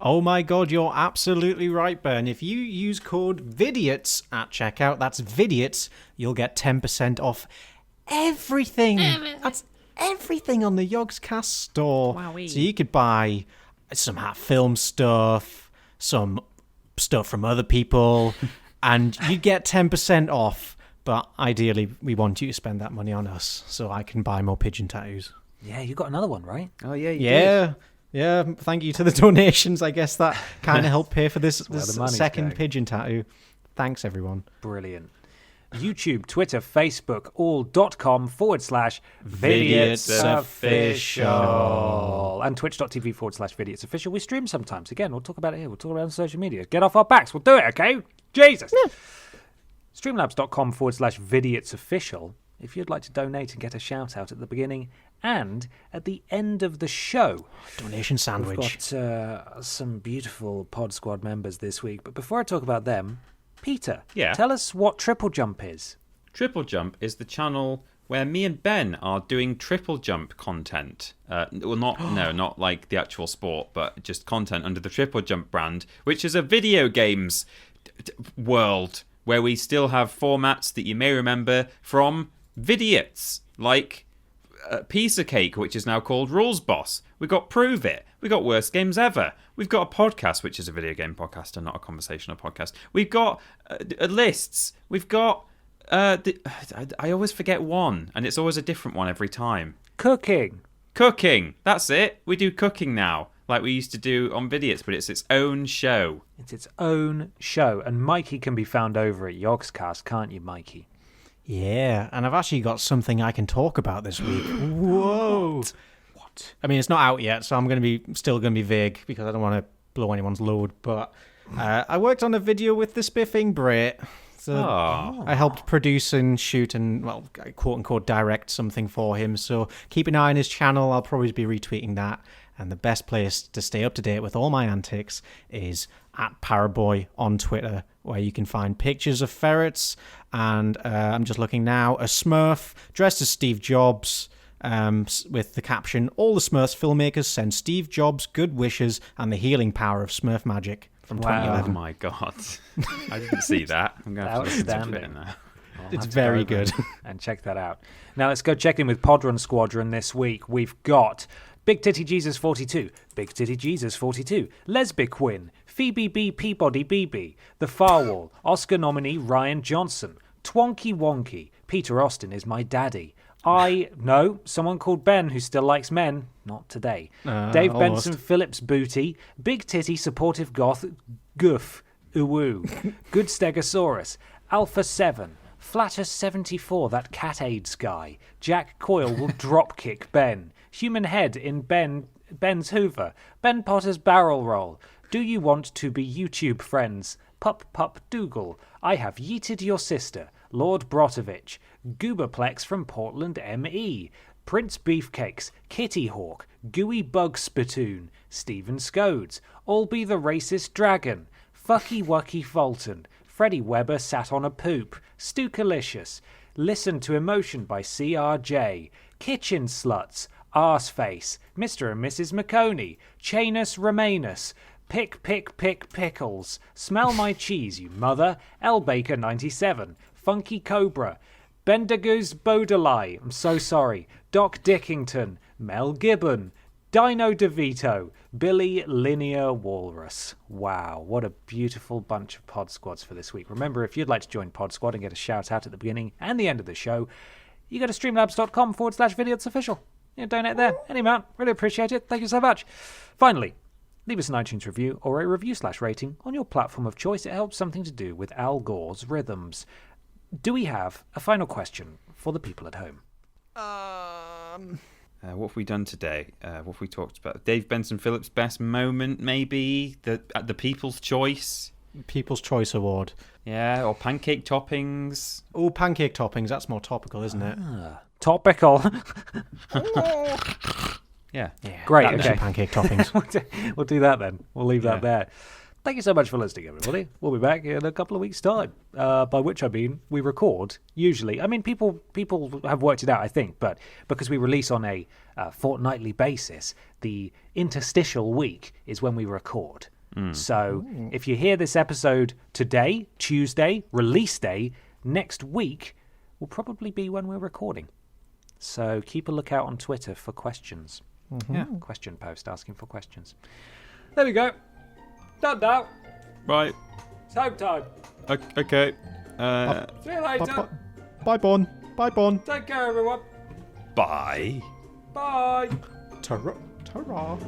Oh my god, you're absolutely right, Ben. If you use code VIDIOTS at checkout, that's VIDIOTS, you'll get 10% off everything. That's everything on the Yogscast store. Wowee. So you could buy some film stuff, some stuff from other people, and you get 10% off. But ideally, we want you to spend that money on us so I can buy more pigeon tattoos. Yeah, you got another one, right? Oh, yeah, you Yeah. Yeah, thank you to the donations. I guess that kind of helped pay for this where the money's second going. pigeon tattoo. Thanks, everyone. Brilliant. YouTube, Twitter, Facebook, all.com/Vidiots Official. And twitch.tv/Vidiots Official. We stream sometimes. Again, we'll talk about it here. We'll talk about it on social media. Get off our backs. We'll do it, okay? Jesus. Yeah. Streamlabs.com/Vidiots Official. If you'd like to donate and get a shout out at the beginning and at the end of the show. Donation sandwich. We've got some beautiful Pod Squad members this week. But before I talk about them, Peter, tell us what Triple Jump is. Triple Jump is the channel where me and Ben are doing triple jump content. Not like the actual sport, but just content under the Triple Jump brand, which is a video games world where we still have formats that you may remember from Vidiots, like Piece of Cake, which is now called Rules Boss. We've got Prove It. We've got Worst Games Ever. We've got a podcast, which is a video game podcast and not a conversational podcast. We've got lists. We've got... I always forget one, and it's always a different one every time. Cooking. That's it. We do cooking now, like we used to do on Vidiots, but it's its own show. It's its own show. And Mikey can be found over at Yogscast, can't you, Mikey? Yeah, and I've actually got something I can talk about this week. Whoa! What? I mean, it's not out yet, so I'm still going to be vague because I don't want to blow anyone's load. But I worked on a video with the Spiffing Brit. So I helped produce and shoot and, well, quote unquote, direct something for him. So keep an eye on his channel. I'll probably be retweeting that. And the best place to stay up to date with all my antics is at Paraboy on Twitter, where you can find pictures of ferrets. And I'm just looking now, a Smurf dressed as Steve Jobs, with the caption, "All the Smurfs filmmakers send Steve Jobs good wishes and the healing power of Smurf magic," from 2011. Oh my god. I didn't see that. I'm going to have to listen to it now. It's very good. And check that out. Now let's go check in with Podrun Squadron this week. We've got Big Titty Jesus 42, Big Titty Jesus 42, Lesbic Win, Phoebe B. Peabody BB, The Farwall, Oscar nominee Ryan Johnson, Twonky Wonky, Peter Austin is my daddy. Someone called Ben who still likes men. Not today. Dave almost. Benson Phillips Booty, Big Titty Supportive Goth, Goof, Uwoo, Good Stegosaurus, Alpha 7, Flatter 74, that cat AIDS guy, Jack Coyle will dropkick Ben, Human Head in Ben's Hoover, Ben Potter's Barrel Roll, Do you want to be YouTube friends? Pup Dougal, I have yeeted your sister, Lord Brotovich, Gooberplex from Portland ME, Prince Beefcakes, Kitty Hawk, Gooey Bug Spittoon, Stephen Scodes, All Be the Racist Dragon, Fucky Wucky Fulton, Freddie Weber sat on a poop, Stookalicious, Listen to Emotion by CRJ, Kitchen Sluts, Arseface, Mr. and Mrs. McConey, Chanus Romanus, Pick Pickles, Smell My Cheese, you mother, L Baker 97, Funky Cobra, Bendagoose Baudelaire, I'm so sorry, Doc Dickington, Mel Gibbon, Dino DeVito, Billy Linear Walrus. Wow, what a beautiful bunch of Pod Squads for this week. Remember, if you'd like to join Pod Squad and get a shout out at the beginning and the end of the show, you go to streamlabs.com/Vidiots Official. Donate there. Any amount. Really appreciate it. Thank you so much. Finally, leave us an iTunes review or a review/rating on your platform of choice. It helps something to do with Al Gore's rhythms. Do we have a final question for the people at home? What have we done today? What have we talked about? Dave Benson Phillips' best moment, maybe? The People's Choice? People's Choice Award. Yeah, or pancake toppings. Oh, pancake toppings. That's more topical, isn't it? Topical. Yeah. Great. Okay. Okay. Pancake toppings. We'll do that then. We'll leave that there. Thank you so much for listening, everybody. We'll be back in a couple of weeks' time. By which I mean we record usually. I mean people have worked it out, I think, but because we release on a fortnightly basis, the interstitial week is when we record. So if you hear this episode today, Tuesday, release day, next week will probably be when we're recording. So keep a lookout on Twitter for questions. Yeah, question post asking for questions. There we go. Done now. Right. It's home time. Okay. See you later. Bye, Bon. Bye, Bon. Take care, everyone. Bye. Bye. Ta-ra.